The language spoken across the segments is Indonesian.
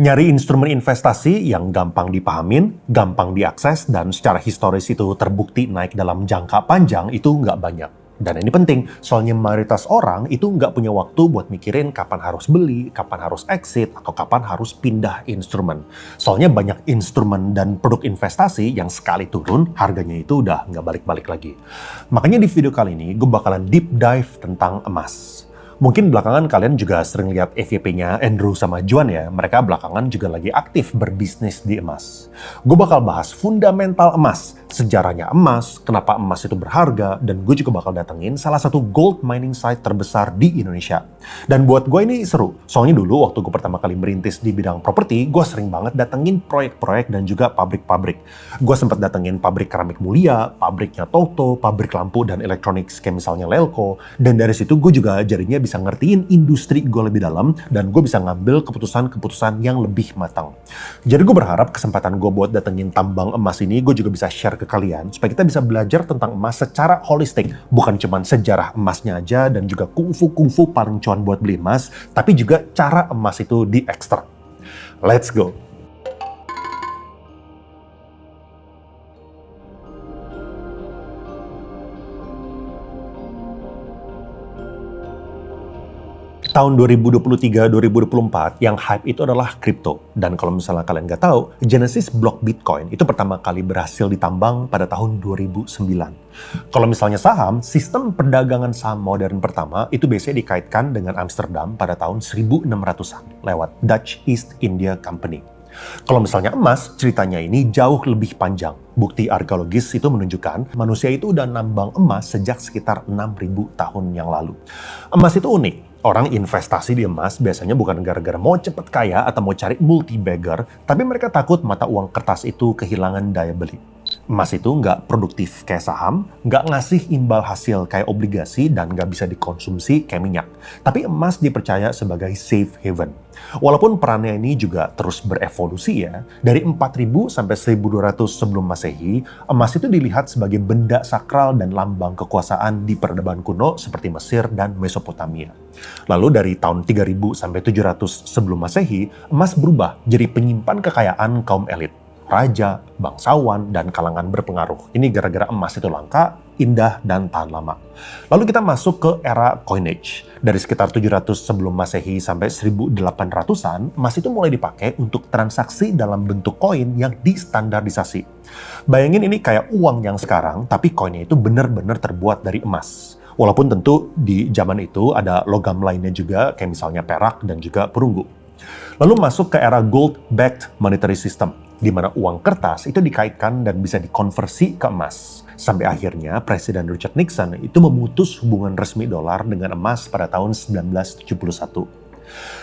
Nyari instrumen investasi yang gampang dipahamin, gampang diakses, dan secara historis itu terbukti naik dalam jangka panjang itu nggak banyak. Dan ini penting, soalnya mayoritas orang itu nggak punya waktu buat mikirin kapan harus beli, kapan harus exit, atau kapan harus pindah instrumen. Soalnya banyak instrumen dan produk investasi yang sekali turun, harganya itu udah nggak balik-balik lagi. Makanya di video kali ini, gue bakalan deep dive tentang emas. Mungkin belakangan kalian juga sering lihat FYP-nya Andrew sama Juan ya. Mereka belakangan juga lagi aktif berbisnis di emas. Gue bakal bahas fundamental emas, sejarahnya emas, kenapa emas itu berharga, dan gue juga bakal datengin salah satu gold mining site terbesar di Indonesia. Dan buat gue ini seru, soalnya dulu waktu gue pertama kali merintis di bidang properti, gue sering banget datengin proyek-proyek dan juga pabrik-pabrik. Gue sempat datengin pabrik keramik Mulia, pabriknya Toto, pabrik lampu dan elektronik kayak misalnya Lelco, dan dari situ gue juga jadinya bisa ngertiin industri gue lebih dalam, dan gue bisa ngambil keputusan-keputusan yang lebih matang. Jadi gue berharap kesempatan gue buat datengin tambang emas ini, gue juga bisa share ke kalian, supaya kita bisa belajar tentang emas secara holistik. Bukan cuma sejarah emasnya aja, dan juga kungfu paling cuan buat beli emas, tapi juga cara emas itu diekstrak. Let's go! Tahun 2023-2024 yang hype itu adalah kripto. Dan kalau misalnya kalian nggak tahu, Genesis block Bitcoin itu pertama kali berhasil ditambang pada tahun 2009. Kalau misalnya saham, sistem perdagangan saham modern pertama itu biasanya dikaitkan dengan Amsterdam pada tahun 1600-an lewat Dutch East India Company. Kalau misalnya emas, ceritanya ini jauh lebih panjang. Bukti arkeologis itu menunjukkan manusia itu udah nambang emas sejak sekitar 6.000 tahun yang lalu. Emas itu unik. Orang investasi di emas biasanya bukan gara-gara mau cepet kaya atau mau cari multi-bagger, tapi mereka takut mata uang kertas itu kehilangan daya beli. Emas itu nggak produktif kayak saham, nggak ngasih imbal hasil kayak obligasi, dan nggak bisa dikonsumsi kayak minyak. Tapi emas dipercaya sebagai safe haven. Walaupun perannya ini juga terus berevolusi ya, dari 4000 sampai 1200 sebelum Masehi, emas itu dilihat sebagai benda sakral dan lambang kekuasaan di peradaban kuno seperti Mesir dan Mesopotamia. Lalu dari tahun 3000 sampai 700 sebelum Masehi, emas berubah jadi penyimpan kekayaan kaum elit. Raja, bangsawan, dan kalangan berpengaruh. Ini gara-gara emas itu langka, indah, dan tahan lama. Lalu kita masuk ke era coinage. Dari sekitar 700 sebelum Masehi sampai 1800-an, emas itu mulai dipakai untuk transaksi dalam bentuk koin yang distandarisasi. Bayangin ini kayak uang yang sekarang, tapi koinnya itu benar-benar terbuat dari emas. Walaupun tentu di zaman itu ada logam lainnya juga, kayak misalnya perak dan juga perunggu. Lalu masuk ke era gold-backed monetary system, di mana uang kertas itu dikaitkan dan bisa dikonversi ke emas. Sampai akhirnya Presiden Richard Nixon itu memutus hubungan resmi dolar dengan emas pada tahun 1971.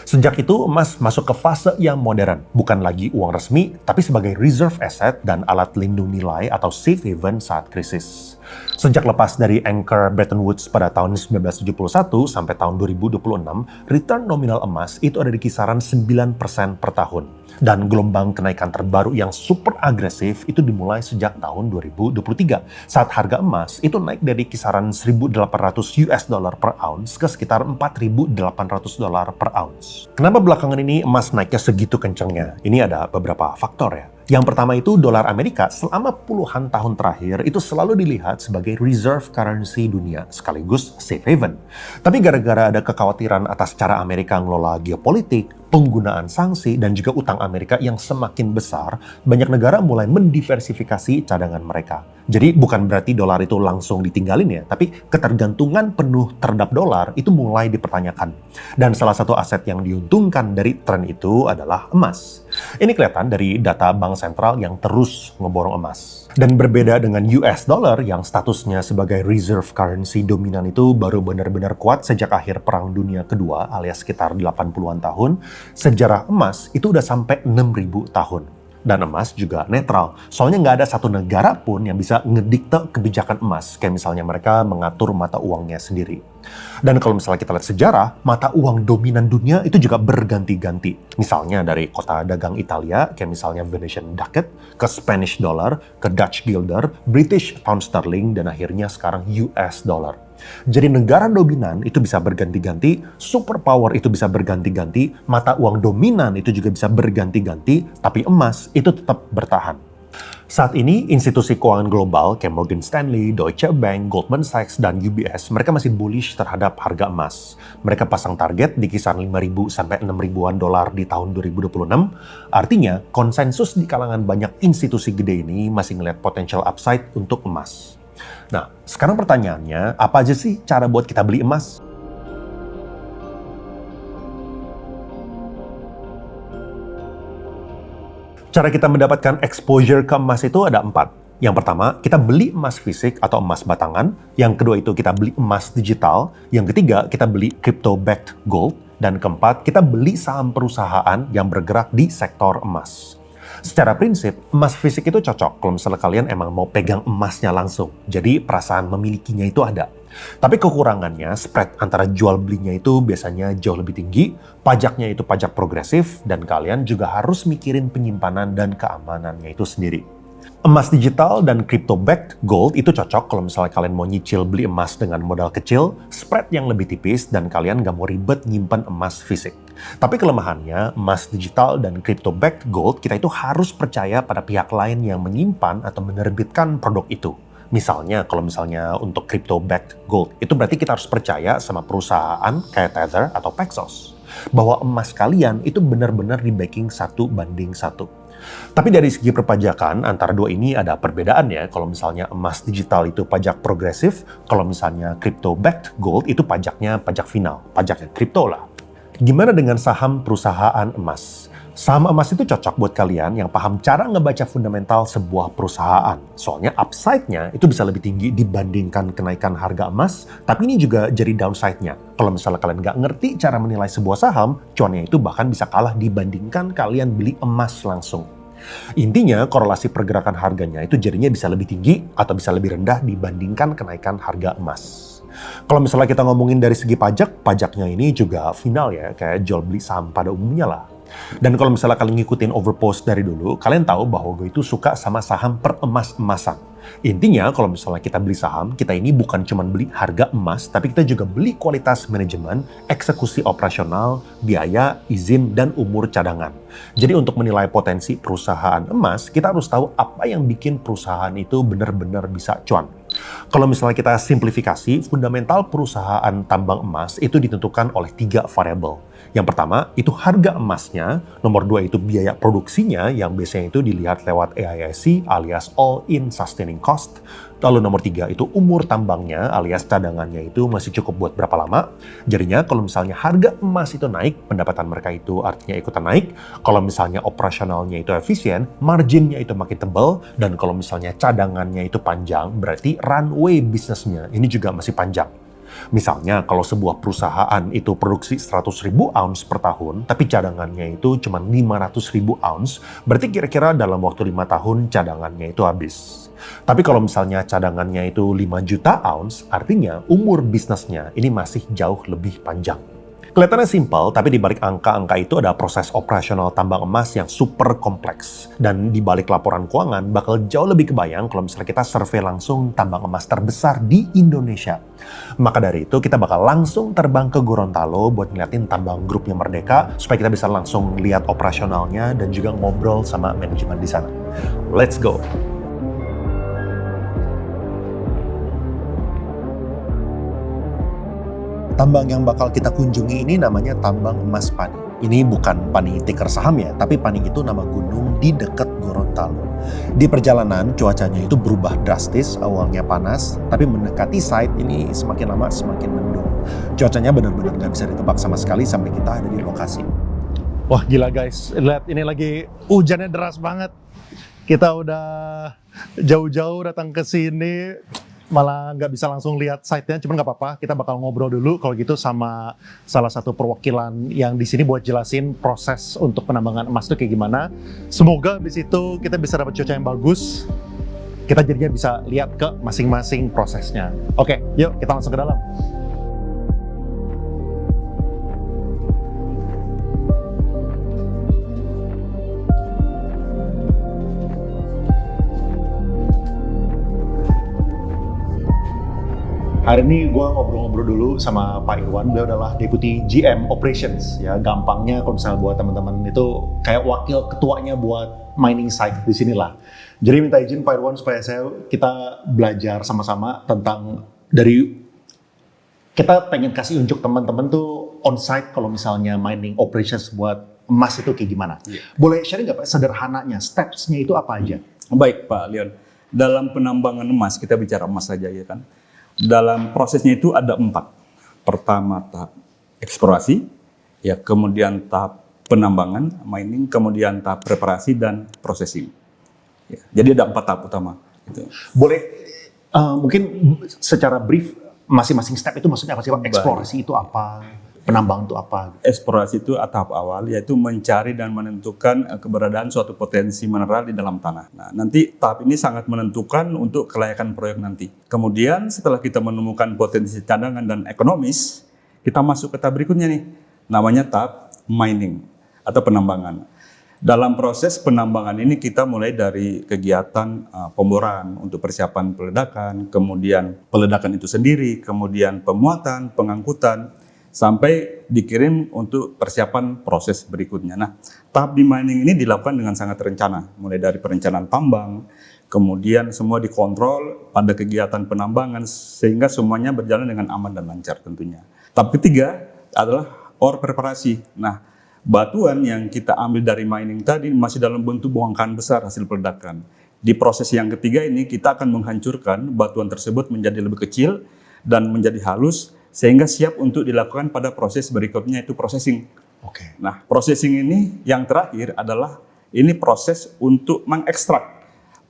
Sejak itu emas masuk ke fase yang modern, bukan lagi uang resmi, tapi sebagai reserve asset dan alat lindung nilai atau safe haven saat krisis. Sejak lepas dari anchor Bretton Woods pada tahun 1971 sampai tahun 2026, return nominal emas itu ada di kisaran 9% per tahun. Dan gelombang kenaikan terbaru yang super agresif itu dimulai sejak tahun 2023, saat harga emas itu naik dari kisaran $1.800 per ounce ke sekitar $4.800 per ounce. Kenapa belakangan ini emas naiknya segitu kencangnya? Ini ada beberapa faktor ya. Yang pertama itu dolar Amerika selama puluhan tahun terakhir itu selalu dilihat sebagai reserve currency dunia sekaligus safe haven. Tapi gara-gara ada kekhawatiran atas cara Amerika ngelola geopolitik, penggunaan sanksi, dan juga utang Amerika yang semakin besar, banyak negara mulai mendiversifikasi cadangan mereka. Jadi bukan berarti dolar itu langsung ditinggalin ya, tapi ketergantungan penuh terhadap dolar itu mulai dipertanyakan. Dan salah satu aset yang diuntungkan dari tren itu adalah emas. Ini kelihatan dari data bank sentral yang terus ngeborong emas. Dan berbeda dengan US dollar yang statusnya sebagai reserve currency dominan itu baru benar-benar kuat sejak akhir Perang Dunia Kedua alias sekitar 80-an tahun, sejarah emas itu udah sampai 6.000 tahun. Dan emas juga netral, soalnya nggak ada satu negara pun yang bisa ngedikte kebijakan emas, kayak misalnya mereka mengatur mata uangnya sendiri. Dan kalau misalnya kita lihat sejarah, mata uang dominan dunia itu juga berganti-ganti. Misalnya dari kota dagang Italia, kayak misalnya Venetian ducat, ke Spanish dollar, ke Dutch guilder, British pound sterling, dan akhirnya sekarang US dollar. Jadi negara dominan itu bisa berganti-ganti, superpower itu bisa berganti-ganti, mata uang dominan itu juga bisa berganti-ganti, tapi emas itu tetap bertahan. Saat ini, institusi keuangan global kayak Morgan Stanley, Deutsche Bank, Goldman Sachs, dan UBS, mereka masih bullish terhadap harga emas. Mereka pasang target di kisaran 5.000 sampai 6.000-an dolar di tahun 2026. Artinya, konsensus di kalangan banyak institusi gede ini masih ngeliat potential upside untuk emas. Nah, sekarang pertanyaannya, apa aja sih cara buat kita beli emas? Cara kita mendapatkan exposure ke emas itu ada 4. Yang pertama, kita beli emas fisik atau emas batangan. Yang kedua itu kita beli emas digital. Yang ketiga, kita beli crypto-backed gold. Dan keempat, kita beli saham perusahaan yang bergerak di sektor emas. Secara prinsip, emas fisik itu cocok kalau misalnya kalian emang mau pegang emasnya langsung. Jadi perasaan memilikinya itu ada. Tapi kekurangannya, spread antara jual belinya itu biasanya jauh lebih tinggi, pajaknya itu pajak progresif, dan kalian juga harus mikirin penyimpanan dan keamanannya itu sendiri. Emas digital dan crypto-backed gold itu cocok kalau misalnya kalian mau nyicil beli emas dengan modal kecil, spread yang lebih tipis, dan kalian nggak mau ribet nyimpan emas fisik. Tapi kelemahannya, emas digital dan crypto-backed gold kita itu harus percaya pada pihak lain yang menyimpan atau menerbitkan produk itu. Misalnya, kalau misalnya untuk crypto-backed gold, itu berarti kita harus percaya sama perusahaan kayak Tether atau Paxos. Bahwa emas kalian itu benar-benar di backing 1:1. Tapi dari segi perpajakan, antara dua ini ada perbedaan ya. Kalau misalnya emas digital itu pajak progresif, kalau misalnya crypto-backed gold itu pajaknya pajak final, pajaknya kripto lah. Gimana dengan saham perusahaan emas? Saham emas itu cocok buat kalian yang paham cara ngebaca fundamental sebuah perusahaan. Soalnya upside-nya itu bisa lebih tinggi dibandingkan kenaikan harga emas, tapi ini juga jadi downside-nya. Kalau misalnya kalian nggak ngerti cara menilai sebuah saham, cuannya itu bahkan bisa kalah dibandingkan kalian beli emas langsung. Intinya, korelasi pergerakan harganya itu jadinya bisa lebih tinggi atau bisa lebih rendah dibandingkan kenaikan harga emas. Kalau misalnya kita ngomongin dari segi pajak, pajaknya ini juga final ya, kayak jual beli saham pada umumnya lah. Dan kalau misalnya kalian ngikutin Overpost dari dulu, kalian tahu bahwa gue itu suka sama saham peremas-emasan. Intinya kalau misalnya kita beli saham, kita ini bukan cuma beli harga emas, tapi kita juga beli kualitas manajemen, eksekusi operasional, biaya, izin, dan umur cadangan. Jadi untuk menilai potensi perusahaan emas, kita harus tahu apa yang bikin perusahaan itu benar-benar bisa cuan. Kalau misalnya kita simplifikasi, fundamental perusahaan tambang emas itu ditentukan oleh 3 variabel. Yang pertama, itu harga emasnya. Nomor 2, itu biaya produksinya yang biasanya itu dilihat lewat AISC alias All-in Sustaining Cost. Lalu nomor 3, itu umur tambangnya alias cadangannya itu masih cukup buat berapa lama. Jadinya kalau misalnya harga emas itu naik, pendapatan mereka itu artinya ikutan naik. Kalau misalnya operasionalnya itu efisien, marginnya itu makin tebal. Dan kalau misalnya cadangannya itu panjang, berarti runway bisnisnya ini juga masih panjang. Misalnya kalau sebuah perusahaan itu produksi 100.000 ounce per tahun, tapi cadangannya itu cuma 500.000 ounce, berarti kira-kira dalam waktu 5 tahun cadangannya itu habis. Tapi kalau misalnya cadangannya itu 5 juta ounce, artinya umur bisnisnya ini masih jauh lebih panjang. Kelihatannya simpel, tapi di balik angka-angka itu ada proses operasional tambang emas yang super kompleks. Dan di balik laporan keuangan bakal jauh lebih kebayang kalau misalnya kita survei langsung tambang emas terbesar di Indonesia. Maka dari itu kita bakal langsung terbang ke Gorontalo buat ngeliatin tambang grupnya Merdeka supaya kita bisa langsung lihat operasionalnya dan juga ngobrol sama manajemen di sana. Let's go! Tambang yang bakal kita kunjungi ini namanya Tambang Emas Pani. Ini bukan Pani tiker saham ya, tapi Pani itu nama gunung di dekat Gorontalo. Di perjalanan, cuacanya itu berubah drastis, awalnya panas, tapi mendekati site ini semakin lama semakin mendung. Cuacanya benar-benar nggak bisa ditebak sama sekali sampai kita ada di lokasi. Wah gila guys, lihat ini lagi hujannya deras banget. Kita udah jauh-jauh datang ke sini, malah nggak bisa langsung lihat site-nya, cuman nggak apa-apa, kita bakal ngobrol dulu kalau gitu sama salah satu perwakilan yang di sini buat jelasin proses untuk penambangan emas itu kayak gimana. Semoga di situ kita bisa dapat cuaca yang bagus, kita jadinya bisa lihat ke masing-masing prosesnya. Oke, yuk kita langsung ke dalam. Hari ini gue ngobrol-ngobrol dulu sama Pak Irwan. Beliau adalah Deputy GM Operations. Ya, gampangnya kalau misalnya buat teman-teman itu kayak wakil ketuanya buat mining site di sinilah. Jadi minta izin Pak Irwan supaya kita belajar sama-sama tentang kita pengen kasih unjuk teman-teman tuh on site kalau misalnya mining operations buat emas itu kayak gimana. Boleh sharing nggak Pak sederhananya, steps-nya itu apa aja? Baik Pak Leon, dalam penambangan emas, kita bicara emas saja ya kan. Dalam prosesnya itu ada 4. Pertama tahap eksplorasi, ya kemudian tahap penambangan, mining, kemudian tahap preparasi dan processing. Ya, jadi ada 4 tahap utama. Gitu. Boleh mungkin secara brief masing-masing step itu maksudnya apa sih Pak? Eksplorasi itu apa? Penambangan itu apa? Eksplorasi itu tahap awal, yaitu mencari dan menentukan keberadaan suatu potensi mineral di dalam tanah. Nah, nanti tahap ini sangat menentukan untuk kelayakan proyek nanti. Kemudian setelah kita menemukan potensi cadangan dan ekonomis, kita masuk ke tahap berikutnya nih, namanya tahap mining atau penambangan. Dalam proses penambangan ini kita mulai dari kegiatan pemboran untuk persiapan peledakan, kemudian peledakan itu sendiri, kemudian pemuatan, pengangkutan, sampai dikirim untuk persiapan proses berikutnya. Nah, tahap di mining ini dilakukan dengan sangat terencana, mulai dari perencanaan tambang, kemudian semua dikontrol pada kegiatan penambangan sehingga semuanya berjalan dengan aman dan lancar tentunya. Tahap ketiga adalah ore preparasi. Nah, batuan yang kita ambil dari mining tadi masih dalam bentuk bongkahan besar hasil peledakan. Di proses yang ketiga ini kita akan menghancurkan batuan tersebut menjadi lebih kecil dan menjadi halus sehingga siap untuk dilakukan pada proses berikutnya, itu processing. Oke. Nah, processing ini yang terakhir adalah ini proses untuk mengekstrak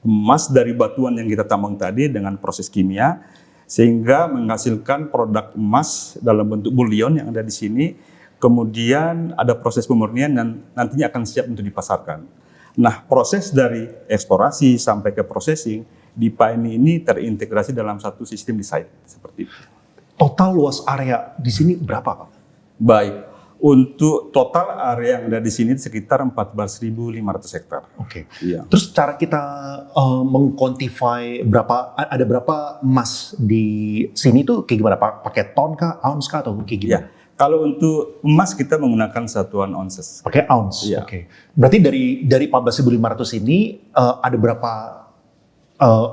emas dari batuan yang kita tambang tadi dengan proses kimia sehingga menghasilkan produk emas dalam bentuk bullion yang ada di sini. Kemudian ada proses pemurnian dan nantinya akan siap untuk dipasarkan. Nah, proses dari eksplorasi sampai ke processing di PAINI ini terintegrasi dalam satu sistem di site seperti itu. Total luas area di sini berapa Pak? Baik, untuk total area yang ada di sini sekitar 14.500 hektar. Oke. Iya. Terus cara kita mengquantify ada berapa emas di sini tuh kayak gimana Pak? Pakai ton kah, ounce kah atau kayak gimana? Ya, kalau untuk emas kita menggunakan satuan ounces. Pakai ounce. Iya. Oke. Berarti dari 14.500 ini ada berapa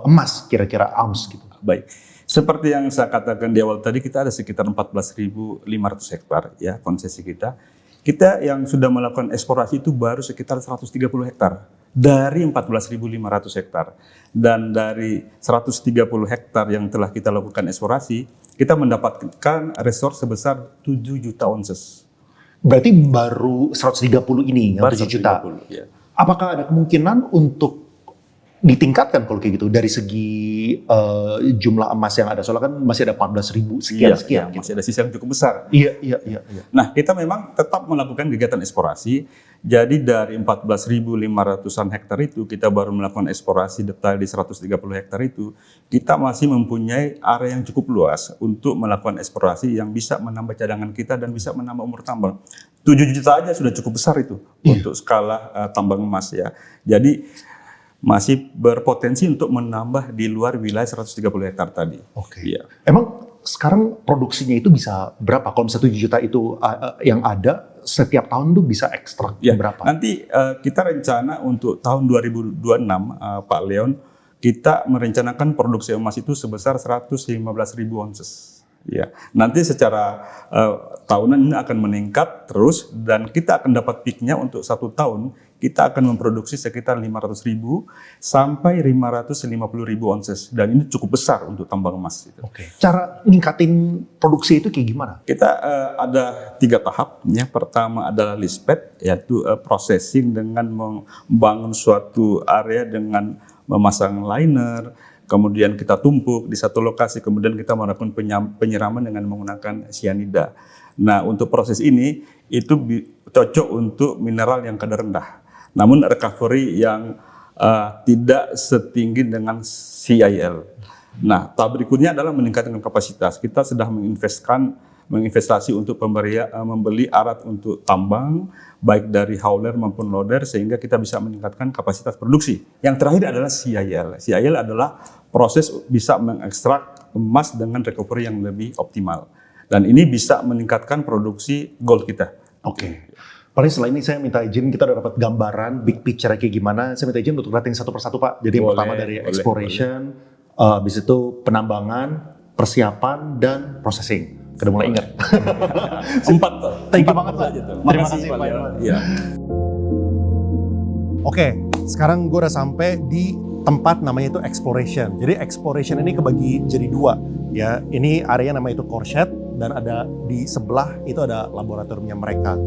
emas kira-kira ounce gitu? Baik. Seperti yang saya katakan di awal tadi, kita ada sekitar 14.500 hektar ya konsesi kita. Kita yang sudah melakukan eksplorasi itu baru sekitar 130 hektar dari 14.500 hektar. Dan dari 130 hektar yang telah kita lakukan eksplorasi, kita mendapatkan resource sebesar 7 juta ounces. Berarti baru 130 ini yang 7 juta. Ya. Apakah ada kemungkinan untuk ditingkatkan kalau kayak gitu dari segi jumlah emas yang ada, soalnya kan masih ada 14.000 sekian gitu. Masih ada sisa yang cukup besar. Iya. Nah, kita memang tetap melakukan kegiatan eksplorasi. Jadi dari 14.500-an hektar itu kita baru melakukan eksplorasi detail di 130 hektar itu, kita masih mempunyai area yang cukup luas untuk melakukan eksplorasi yang bisa menambah cadangan kita dan bisa menambah umur tambang. 7 juta aja sudah cukup besar itu untuk skala tambang emas ya. Jadi masih berpotensi untuk menambah di luar wilayah 130 hektar tadi. Oke. Iya. Emang sekarang produksinya itu bisa berapa? Kalau misalnya 7 juta itu yang ada, setiap tahun tuh bisa ekstrak berapa? Nanti kita rencana untuk tahun 2026, Pak Leon, kita merencanakan produksi emas itu sebesar 115.000 ounces. Ya, nanti secara tahunan ini akan meningkat terus dan kita akan dapat peaknya untuk 1 tahun kita akan memproduksi sekitar 500.000 sampai 550.000 ounces dan ini cukup besar untuk tambang emas. Gitu. Oke. Cara ningkatin produksi itu kayak gimana? Kita ada 3 tahap. Yang pertama adalah leach pad, yaitu processing dengan membangun suatu area dengan memasang liner. Kemudian kita tumpuk di satu lokasi, kemudian kita melakukan penyiraman dengan menggunakan cyanida. Nah, untuk proses ini itu cocok untuk mineral yang kadar rendah. Namun recovery yang tidak setinggi dengan CIL. Nah, tahap berikutnya adalah meningkatkan kapasitas. Kita sudah menginvestasi untuk membeli alat untuk tambang, baik dari hauler maupun loader, sehingga kita bisa meningkatkan kapasitas produksi. Yang terakhir adalah CIL. CIL adalah proses bisa mengekstrak emas dengan recovery yang lebih optimal. Dan ini bisa meningkatkan produksi gold kita. Oke. Paling setelah ini saya minta izin, kita udah dapat gambaran big picture kayak gimana. Saya minta izin untuk lihatin satu persatu Pak. Jadi yang pertama dari exploration, habis itu penambangan, persiapan, dan processing. Udah mulai ingat. 4. Thank you banget Pak. Terima kasih Pak Irwan. Ya. Oke, sekarang gue udah sampai di tempat namanya itu exploration. Jadi exploration ini kebagi jadi 2. Ya, ini area namanya itu core shed, dan ada di sebelah itu ada laboratoriumnya mereka.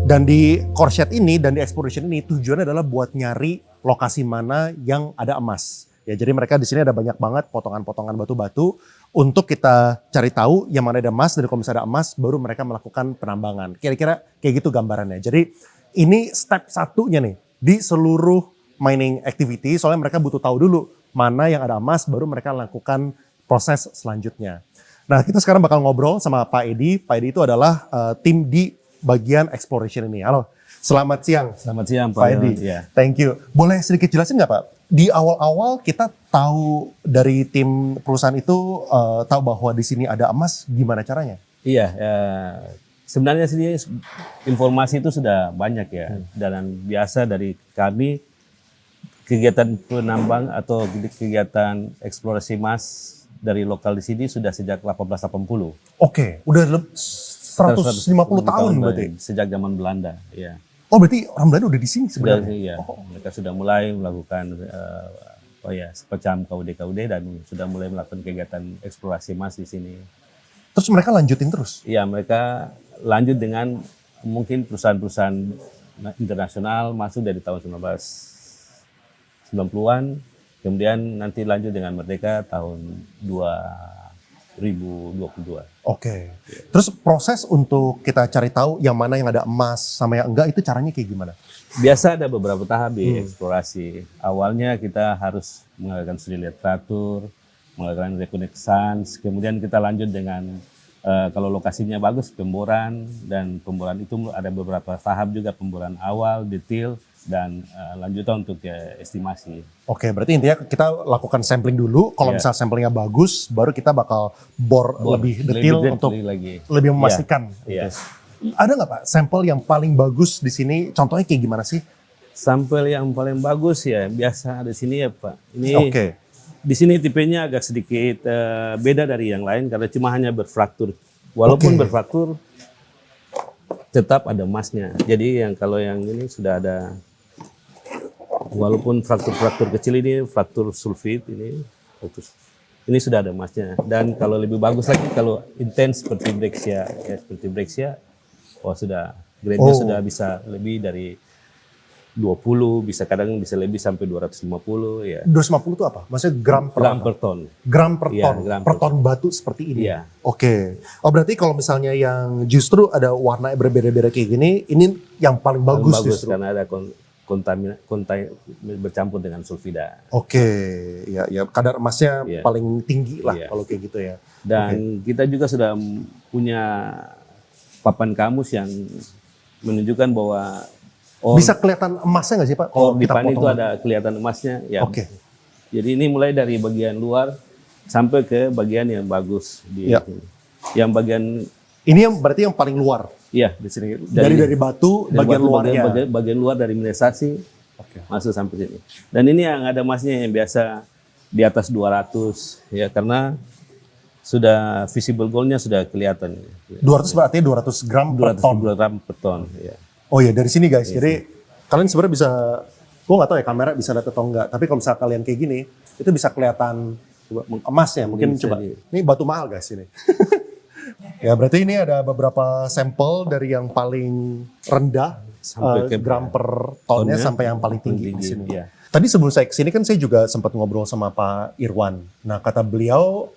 Dan di core shed ini dan di exploration ini tujuannya adalah buat nyari lokasi mana yang ada emas. Ya, jadi mereka di sini ada banyak banget potongan-potongan batu-batu untuk kita cari tahu yang mana ada emas, dan kalau misalnya ada emas baru mereka melakukan penambangan. Kira-kira kayak gitu gambarannya. Jadi ini step satunya nih di seluruh mining activity, soalnya mereka butuh tahu dulu mana yang ada emas baru mereka lakukan proses selanjutnya. Nah, kita sekarang bakal ngobrol sama Pak Edi. Pak Edi itu adalah tim di bagian exploration ini. Halo, selamat siang. Selamat siang Pak Edi. Ya. Thank you. Boleh sedikit jelasin nggak Pak? Di awal-awal kita tahu dari tim perusahaan itu tahu bahwa di sini ada emas, gimana caranya? Iya, sebenarnya sini informasi itu sudah banyak ya. Dan biasa dari kami kegiatan penambang atau kegiatan eksplorasi emas dari lokal di sini sudah sejak 1880. Oke, udah 150 tahun berarti. Sejak zaman Belanda, ya. Oh, berarti orang Belanda udah di sini Sudah, sebenarnya? ya. Mereka sudah mulai melakukan semacam KUD dan sudah mulai melakukan kegiatan eksplorasi emas di sini. Terus mereka lanjutin terus? Iya, mereka lanjut dengan mungkin perusahaan-perusahaan internasional masuk dari tahun 1990-an, kemudian nanti lanjut dengan Merdeka tahun 2022. Oke. Terus proses untuk kita cari tahu yang mana yang ada emas sama yang enggak itu caranya kayak gimana? Biasa ada beberapa tahap di eksplorasi. Awalnya kita harus mengadakan studi literatur, mengadakan reconnaissance, kemudian kita lanjut dengan kalau lokasinya bagus pemboran, dan pemboran itu ada beberapa tahap juga, pemboran awal, detail, dan lanjutan untuk estimasi. Oke, berarti intinya kita lakukan sampling dulu. Kalau misalnya samplingnya bagus, baru kita bakal bor lebih detail untuk lebih memastikan. Iya. Ada nggak Pak sampel yang paling bagus di sini? Contohnya kayak gimana sih? Sampel yang paling bagus ya biasa di sini ya Pak. Ini di sini tipenya agak sedikit beda dari yang lain karena cuma hanya berfraktur. Walaupun berfraktur, tetap ada emasnya. Jadi yang kalau yang ini sudah ada, walaupun fraktur-fraktur kecil ini, fraktur sulfit ini sudah ada emasnya. Dan kalau lebih bagus lagi, kalau intens seperti Brexia, sudah grade-nya sudah bisa lebih dari 20, bisa kadang bisa lebih sampai 250 ya. 250 itu apa? Maksudnya gram per ton. Gram per ton. Ya, gram per ton batu seperti ini. Iya. Oke. Oh, berarti kalau misalnya yang justru ada warna berbeda-beda kayak gini, ini yang paling bagus justru. Karena ada bercampur dengan sulfida. Oke, ya kadar emasnya paling tinggi lah kalau kayak gitu ya. Dan kita juga sudah punya papan kamus yang menunjukkan bahwa bisa kelihatan emasnya nggak sih Pak? Kalau di pan itu ada kelihatan emasnya. Ya. Oke. Jadi ini mulai dari bagian luar sampai ke bagian yang bagus di sini. Yang bagian ini yang berarti yang paling luar. Iya, di sini. Dari batu bagian luarnya. Bagian luar dari mineralisasi masuk sampai sini. Dan ini yang ada emasnya yang biasa di atas 200 ya, karena sudah visible gold-nya sudah kelihatan. 200 berarti 200 gram per ton. 200 gram per ton, ya. Oh ya, dari sini guys. Jadi kalian sebenarnya bisa, gue nggak tahu ya kamera bisa lihat atau enggak. Tapi kalau misalnya kalian kayak gini, itu bisa kelihatan emasnya. Mungkin coba. Ini batu mahal guys ini. Ya berarti ini ada beberapa sampel dari yang paling rendah sampai ke gram per tonnya sampai yang paling tinggi di sini. Ya. Tadi sebelum saya kesini kan saya juga sempat ngobrol sama Pak Irwan. Nah kata beliau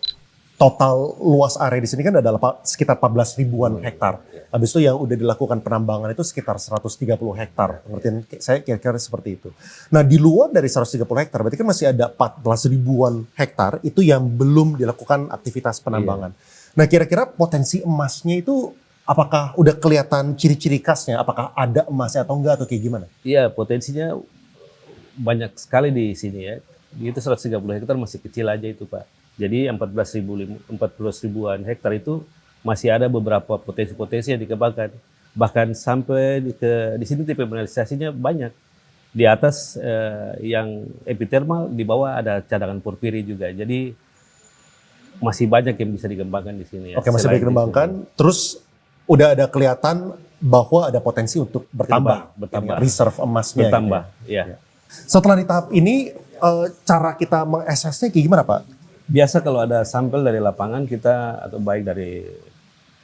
total luas area di sini kan adalah sekitar 14 ribuan hektar. Habis itu yang udah dilakukan penambangan itu sekitar 130 hektar. Pengertian saya kira-kira seperti itu. Nah di luar dari 130 hektar berarti kan masih ada 14 ribuan hektar itu yang belum dilakukan aktivitas penambangan. Nah kira-kira potensi emasnya itu apakah udah kelihatan ciri-ciri khasnya? Apakah ada emasnya atau enggak atau kayak gimana? Iya, potensinya banyak sekali di sini ya. itu 130 hektar masih kecil aja itu Pak. Jadi 14 ribuan hektar itu masih ada beberapa potensi-potensi yang dikembangkan. Bahkan sampai di sini tipe mineralisasinya banyak. Di atas yang epithermal, di bawah ada cadangan porfiri juga. Jadi masih banyak yang bisa dikembangkan di sini. Ya. Oke, masih banyak dikembangkan. Terus udah ada kelihatan bahwa ada potensi untuk bertambah. Reserve emasnya. Bertambah, gitu ya. Setelah di tahap ini, cara kita mengaksesnya kayak gimana Pak? Biasa kalau ada sampel dari lapangan kita, atau baik dari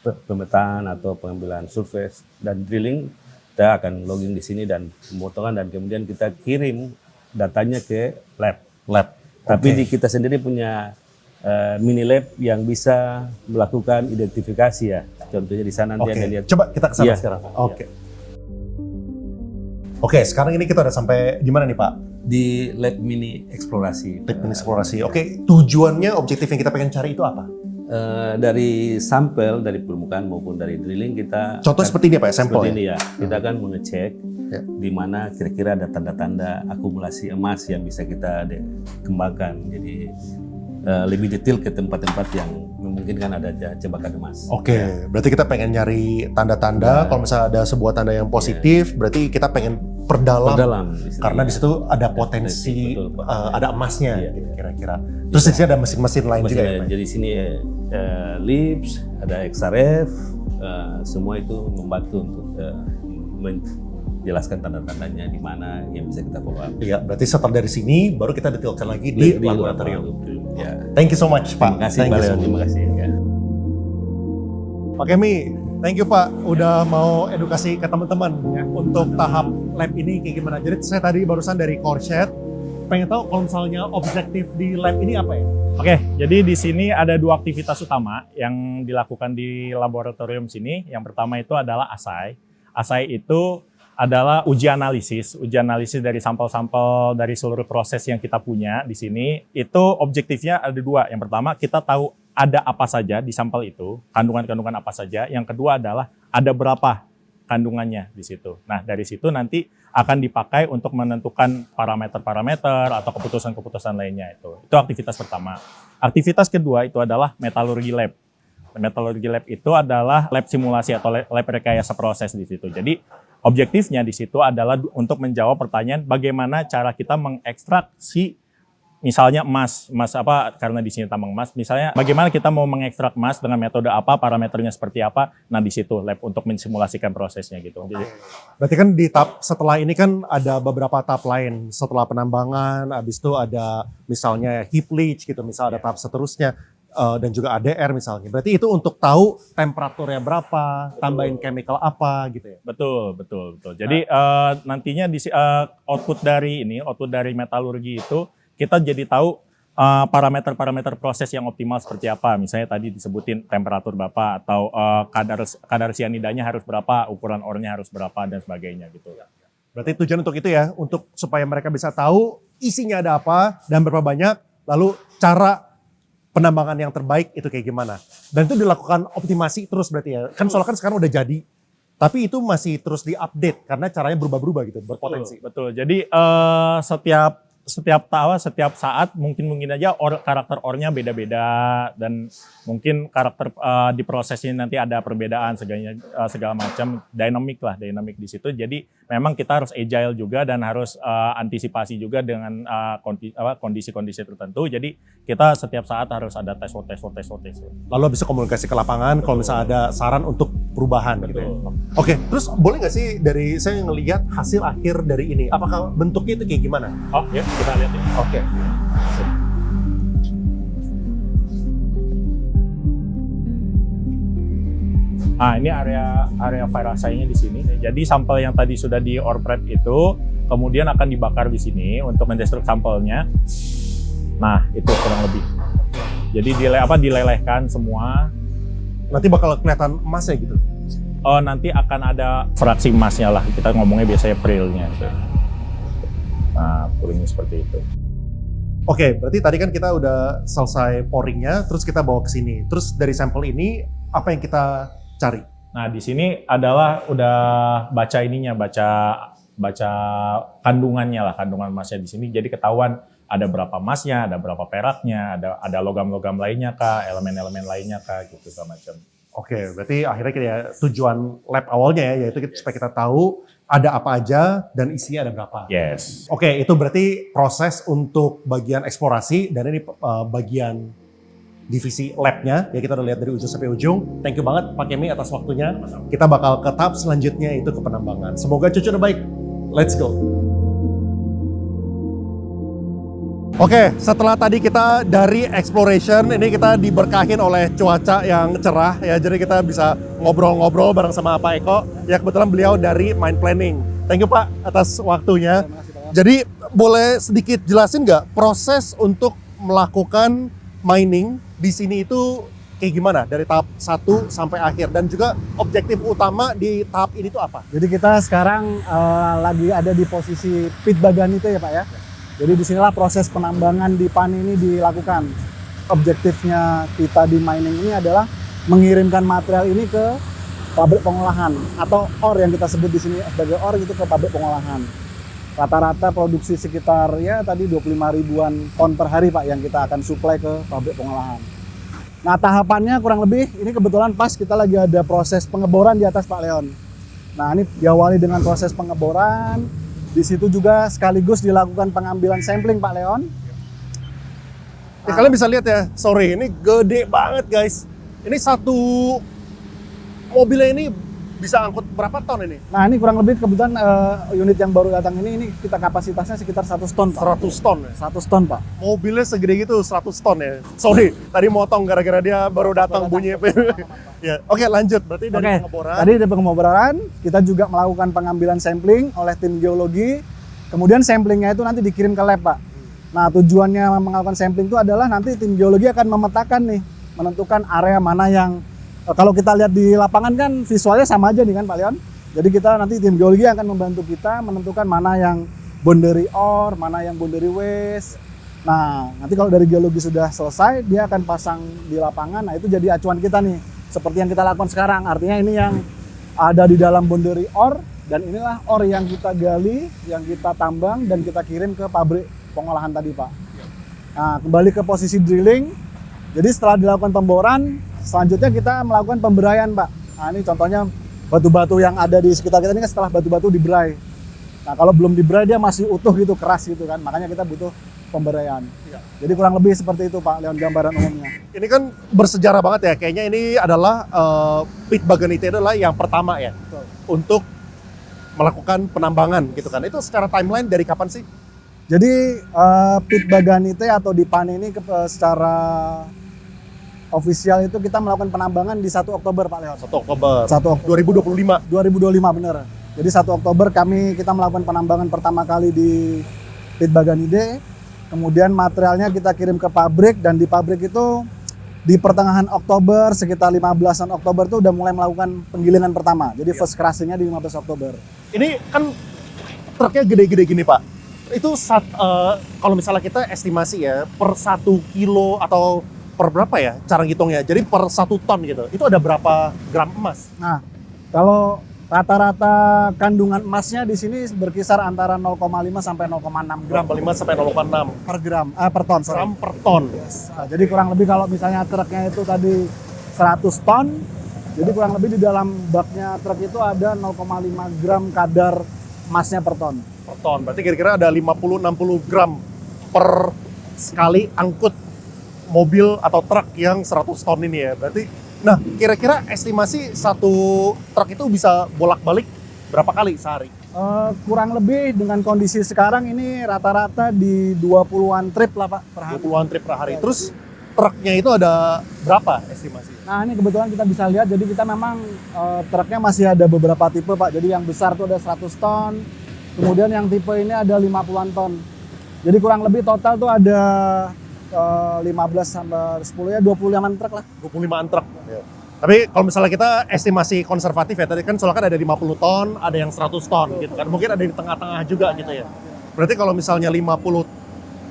pemetaan atau pengambilan surface dan drilling, kita akan logging di sini dan pemotongan, dan kemudian kita kirim datanya ke lab. Tapi di kita sendiri punya mini lab yang bisa melakukan identifikasi ya. Contohnya di sana nanti Anda lihat. Coba kita ke sana sekarang. Oke, sekarang ini kita udah sampai di mana nih Pak? Di lab mini eksplorasi. Lab mini eksplorasi. Oke, tujuannya, objektif yang kita pengen cari itu apa? Dari sampel, dari permukaan maupun dari drilling kita. Contoh seperti ini Pak, sampel seperti ini ya. Kita akan mengecek di mana kira-kira ada tanda-tanda akumulasi emas yang bisa kita kembangkan. Jadi lebih detail ke tempat-tempat yang memungkinkan ada jebakan emas. Oke, berarti kita pengen nyari tanda-tanda. Kalau misalnya ada sebuah tanda yang positif, berarti kita pengen perdalam karena di situ ada potensi, ada emasnya kira-kira. Terus di sini ada mesin-mesin lain juga ya Pak? Jadi di sini LIPS, ada XRF, semua itu membantu untuk menjelaskan tanda-tandanya di mana yang bisa kita follow up. Iya, berarti setelah dari sini baru kita detailkan lagi di laboratorium. Ya. Thank you so much Pak. Terima kasih. Ya. Pak Kemi, thank you Pak udah mau edukasi ke teman-teman ya, untuk tahap lab ini kayak gimana. Jadi saya tadi barusan dari Coreshed, pengen tahu kalau misalnya objektif di lab ini apa ya? Oke, jadi di sini ada dua aktivitas utama yang dilakukan di laboratorium sini. Yang pertama itu adalah assay. Assay itu adalah uji analisis dari sampel-sampel dari seluruh proses yang kita punya di sini. Itu objektifnya ada dua. Yang pertama, kita tahu ada apa saja di sampel itu, kandungan-kandungan apa saja. Yang kedua adalah ada berapa kandungannya di situ. Nah, dari situ nanti akan dipakai untuk menentukan parameter-parameter atau keputusan-keputusan lainnya itu. Itu aktivitas pertama. Aktivitas kedua itu adalah metallurgi lab. Metallurgi lab itu adalah lab simulasi atau lab rekayasa proses di situ. Jadi objektifnya di situ adalah untuk menjawab pertanyaan bagaimana cara kita mengekstraksi misalnya emas apa, karena di sini tambang emas, misalnya bagaimana kita mau mengekstrak emas dengan metode apa, parameternya seperti apa. Nah, di situ lab untuk mensimulasikan prosesnya gitu. Jadi, berarti kan di tahap setelah ini kan ada beberapa tahap lain. Setelah penambangan, habis itu ada misalnya heap leach gitu, misalnya ada tahap seterusnya. Dan juga ADR misalnya. Berarti itu untuk tahu temperaturnya berapa, tambahin chemical apa gitu ya? Betul. Jadi nantinya di output dari metalurgi itu kita jadi tahu parameter-parameter proses yang optimal seperti apa. Misalnya tadi disebutin temperatur berapa atau kadar cyanidanya harus berapa, ukuran ornya harus berapa dan sebagainya gitu. Berarti tujuan untuk itu ya, untuk supaya mereka bisa tahu isinya ada apa dan berapa banyak, lalu cara penambangan yang terbaik itu kayak gimana. Dan itu dilakukan optimasi terus berarti ya. Kan soalnya kan sekarang udah jadi, tapi itu masih terus diupdate karena caranya berubah-berubah gitu, berpotensi. Betul. Jadi setiap saat mungkin aja karakter ornya beda-beda dan mungkin karakter di prosesnya nanti ada perbedaan segala macam, dynamic di situ. Jadi memang kita harus agile juga dan harus antisipasi juga dengan kondisi-kondisi tertentu. Jadi kita setiap saat harus ada tes. Lalu bisa komunikasi ke lapangan kalau misalnya ada saran untuk perubahan gitu ya. Oke, terus boleh nggak sih dari saya ngelihat hasil akhir dari ini? Apakah bentuknya itu kayak gimana? Oh ya, kita lihat ya. Oke. Nah, ini area fire assay-nya di sini. Jadi sampel yang tadi sudah di ore prep itu kemudian akan dibakar di sini untuk mendestruk sampelnya. Nah, itu kurang lebih. Jadi dilelehkan semua. Nanti bakal kelihatan emasnya gitu. Oh, nanti akan ada fraksi emasnya lah. Kita ngomongnya biasanya prilnya. Nah, pouringnya seperti itu. Oke, berarti tadi kan kita udah selesai pouringnya, terus kita bawa ke sini. Terus dari sampel ini apa yang kita cari? Nah, di sini adalah udah baca kandungannya lah, kandungan emasnya di sini. Jadi ketahuan ada berapa emasnya, ada berapa peraknya, ada logam-logam lainnya kah, elemen-elemen lainnya kah, gitu segala macam. Oke, berarti akhirnya tujuan lab awalnya ya, yaitu supaya kita tahu ada apa aja dan isinya ada berapa. Yes. Oke, itu berarti proses untuk bagian eksplorasi dan ini bagian divisi labnya. Ya kita udah lihat dari ujung sampai ujung. Thank you banget Pak Kemi atas waktunya. Kita bakal ke tahap selanjutnya itu ke penambangan. Semoga cucunya baik. Let's go. Oke, setelah tadi kita dari exploration, ini kita diberkahin oleh cuaca yang cerah ya. Jadi kita bisa ngobrol-ngobrol bareng sama Pak Eko. Ya kebetulan beliau dari Mine Planning. Thank you Pak atas waktunya. Jadi boleh sedikit jelasin nggak proses untuk melakukan mining di sini itu kayak gimana dari tahap 1 sampai akhir, dan juga objektif utama di tahap ini tuh apa? Jadi kita sekarang lagi ada di posisi pit Baganite ya Pak ya. Jadi disinilah proses penambangan di PAN ini dilakukan. Objektifnya kita di mining ini adalah mengirimkan material ini ke pabrik pengolahan atau ore yang kita sebut di sini sebagai ore itu ke pabrik pengolahan. Rata-rata produksi sekitar ya tadi 25 ribuan ton per hari Pak yang kita akan suplai ke pabrik pengolahan. Nah tahapannya kurang lebih ini kebetulan pas kita lagi ada proses pengeboran di atas Pak Leon. Nah ini diawali dengan proses pengeboran. Di situ juga sekaligus dilakukan pengambilan sampling Pak Leon. Kalian bisa lihat ya, sorry ini gede banget guys. Ini satu mobilnya ini bisa angkut berapa ton ini? Nah ini kurang lebih kebetulan unit yang baru datang ini kita kapasitasnya sekitar 100 ton Pak. 100 ton ya? 100 ton Pak. Mobilnya segede gitu 100 ton ya? Sorry, tadi motong gara-gara dia baru datang bunyi. Ya, oke lanjut, berarti dari pengeboran. Tadi dari pengeboran, kita juga melakukan pengambilan sampling oleh tim geologi. Kemudian samplingnya itu nanti dikirim ke lab Pak. Nah tujuannya melakukan sampling itu adalah nanti tim geologi akan memetakan nih, menentukan area mana yang kalau kita lihat di lapangan kan visualnya sama aja nih kan Pak Leon. Jadi kita nanti tim geologi akan membantu kita menentukan mana yang boundary ore, mana yang boundary waste. Nah nanti kalau dari geologi sudah selesai, dia akan pasang di lapangan. Nah itu jadi acuan kita nih. Seperti yang kita lakukan sekarang, artinya ini yang ada di dalam boundary ore, dan inilah ore yang kita gali, yang kita tambang, dan kita kirim ke pabrik pengolahan tadi Pak. Nah kembali ke posisi drilling, jadi setelah dilakukan pemboran, selanjutnya kita melakukan pemberaian Pak. Nah ini contohnya batu-batu yang ada di sekitar kita ini kan setelah batu-batu diberai. Nah kalau belum diberai dia masih utuh gitu, keras gitu kan, makanya kita butuh pemberaian. Jadi kurang lebih seperti itu Pak Leon gambaran umumnya. Ini kan bersejarah banget ya, kayaknya ini adalah pit Baganite adalah yang pertama ya. Betul. Untuk melakukan penambangan gitu kan. Itu secara timeline dari kapan sih? Jadi pit Baganite atau di PAN ini secara ofisial itu kita melakukan penambangan di 1 Oktober Pak Leon. 1 Oktober 1 Oktober 2025. 2025 benar. Jadi 1 Oktober kita melakukan penambangan pertama kali di pit Baganite. Kemudian materialnya kita kirim ke pabrik, dan di pabrik itu di pertengahan Oktober sekitar 15-an Oktober itu udah mulai melakukan penggilingan pertama. Jadi first crushing-nya di 15 Oktober. Ini kan truknya gede-gede gini Pak. Itu kalau misalnya kita estimasi ya per 1 kilo atau per berapa ya cara ngitungnya? Jadi per 1 ton gitu. Itu ada berapa gram emas? Nah, kalau rata-rata kandungan emasnya di sini berkisar antara 0,5 sampai 0,6 gram. 5 sampai 0,6 Per gram, per ton, sorry. gram per ton. Yes. Nah, jadi kurang lebih kalau misalnya truknya itu tadi 100 ton, jadi kurang lebih di dalam baknya truk itu ada 0,5 gram kadar emasnya per ton. Per ton. Berarti kira-kira ada 50-60 gram per sekali angkut mobil atau truk yang 100 ton ini ya. Berarti, nah kira-kira estimasi satu truk itu bisa bolak-balik berapa kali sehari? Kurang lebih dengan kondisi sekarang ini rata-rata di 20-an trip lah Pak per hari. 20-an trip per hari. Terus truknya itu ada berapa estimasi? Nah ini kebetulan kita bisa lihat, jadi kita memang truknya masih ada beberapa tipe Pak. Jadi yang besar itu ada 100 ton, kemudian yang tipe ini ada 50-an ton. Jadi kurang lebih total tuh ada 15 sampai 10 ya 25-an truk lah. 25-an truk. Ya. Tapi kalau misalnya kita estimasi konservatif ya, tadi kan soalnya kan ada 50 ton, ada yang 100 ton gitu kan. Mungkin ada di tengah-tengah juga gitu ya. Berarti kalau misalnya 50,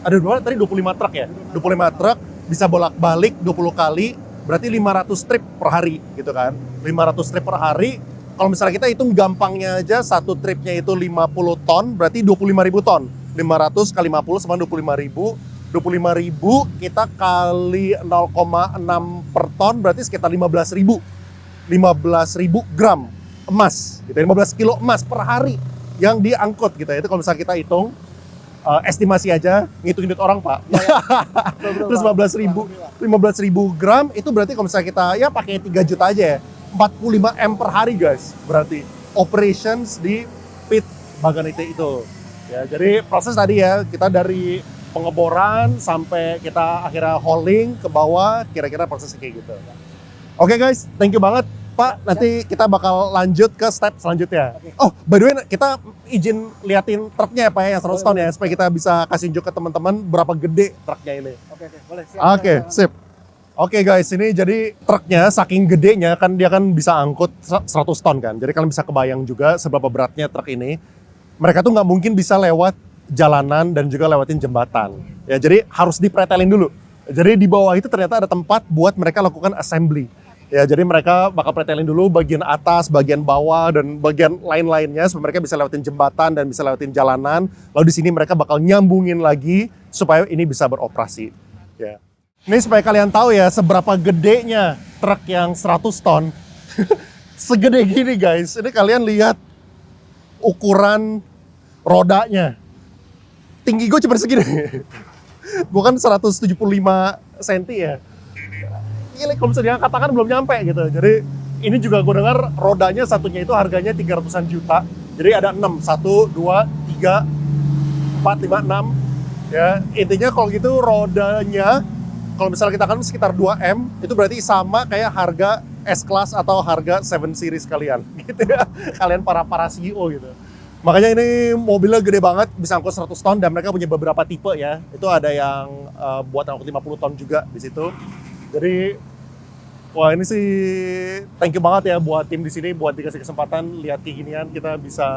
ada berapa tadi 25 truk ya? 25 truk bisa bolak-balik 20 kali, berarti 500 trip per hari gitu kan. 500 trip per hari, kalau misalnya kita hitung gampangnya aja, satu tripnya itu 50 ton, berarti 25.000 ton. 500 kali 50 sama 25.000. 25.000 kita kali 0,6 per ton berarti sekitar 15.000 gram emas gitu, 15 kilo emas per hari yang diangkut gitu ya. Itu kalau misalnya kita hitung estimasi aja, ngitung duit orang Pak. Terus 15.000 gram itu berarti kalau misalnya kita ya pakai 3 juta aja ya, 45 M per hari guys, berarti operations di pit Baganite itu. Ya, jadi proses tadi ya, kita dari pengeboran sampai kita akhirnya hauling ke bawah, kira-kira prosesnya kayak gitu. Oke guys, thank you banget Pak. Nanti kita bakal lanjut ke step selanjutnya. Oh, by the way, kita izin liatin truknya ya Pak ya, yang 100 ton ya, supaya kita bisa kasih unjuk ke teman-teman berapa gede truknya ini. Oke, boleh. Oke, sip. Oke guys, ini jadi truknya saking gedenya kan dia kan bisa angkut 100 ton kan. Jadi kalian bisa kebayang juga seberapa beratnya truk ini. Mereka tuh nggak mungkin bisa lewat jalanan dan juga lewatin jembatan. Ya, jadi harus dipretelin dulu. Jadi di bawah itu ternyata ada tempat buat mereka lakukan assembly. Ya, jadi mereka bakal pretelin dulu bagian atas, bagian bawah, dan bagian lain-lainnya supaya mereka bisa lewatin jembatan dan bisa lewatin jalanan. Lalu di sini mereka bakal nyambungin lagi supaya ini bisa beroperasi. Ya. Ini supaya kalian tahu ya seberapa gedenya truk yang 100 ton. Segede gini guys. Ini kalian lihat ukuran rodanya. Tinggi gue cuma segini. Bukan 175 cm ya. Gila, kalau misalnya katakan belum nyampe gitu. Jadi ini juga gue dengar rodanya satunya itu harganya 300-an juta. Jadi ada 6, 1, 2, 3, 4, 5, 6. Ya, intinya kalau gitu rodanya, kalau misalnya kita kan sekitar 2M, itu berarti sama kayak harga S-Class atau harga 7 Series kalian. Gitu ya. Kalian para CEO gitu. Makanya ini mobilnya gede banget, bisa angkut 100 ton dan mereka punya beberapa tipe ya. Itu ada yang buat angkut 50 ton juga di situ. Jadi wah ini sih thank you banget ya buat tim di sini buat dikasih kesempatan lihat kayak ginian, kita bisa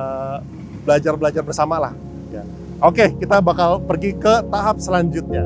belajar bersama lah. Ya. Oke, kita bakal pergi ke tahap selanjutnya.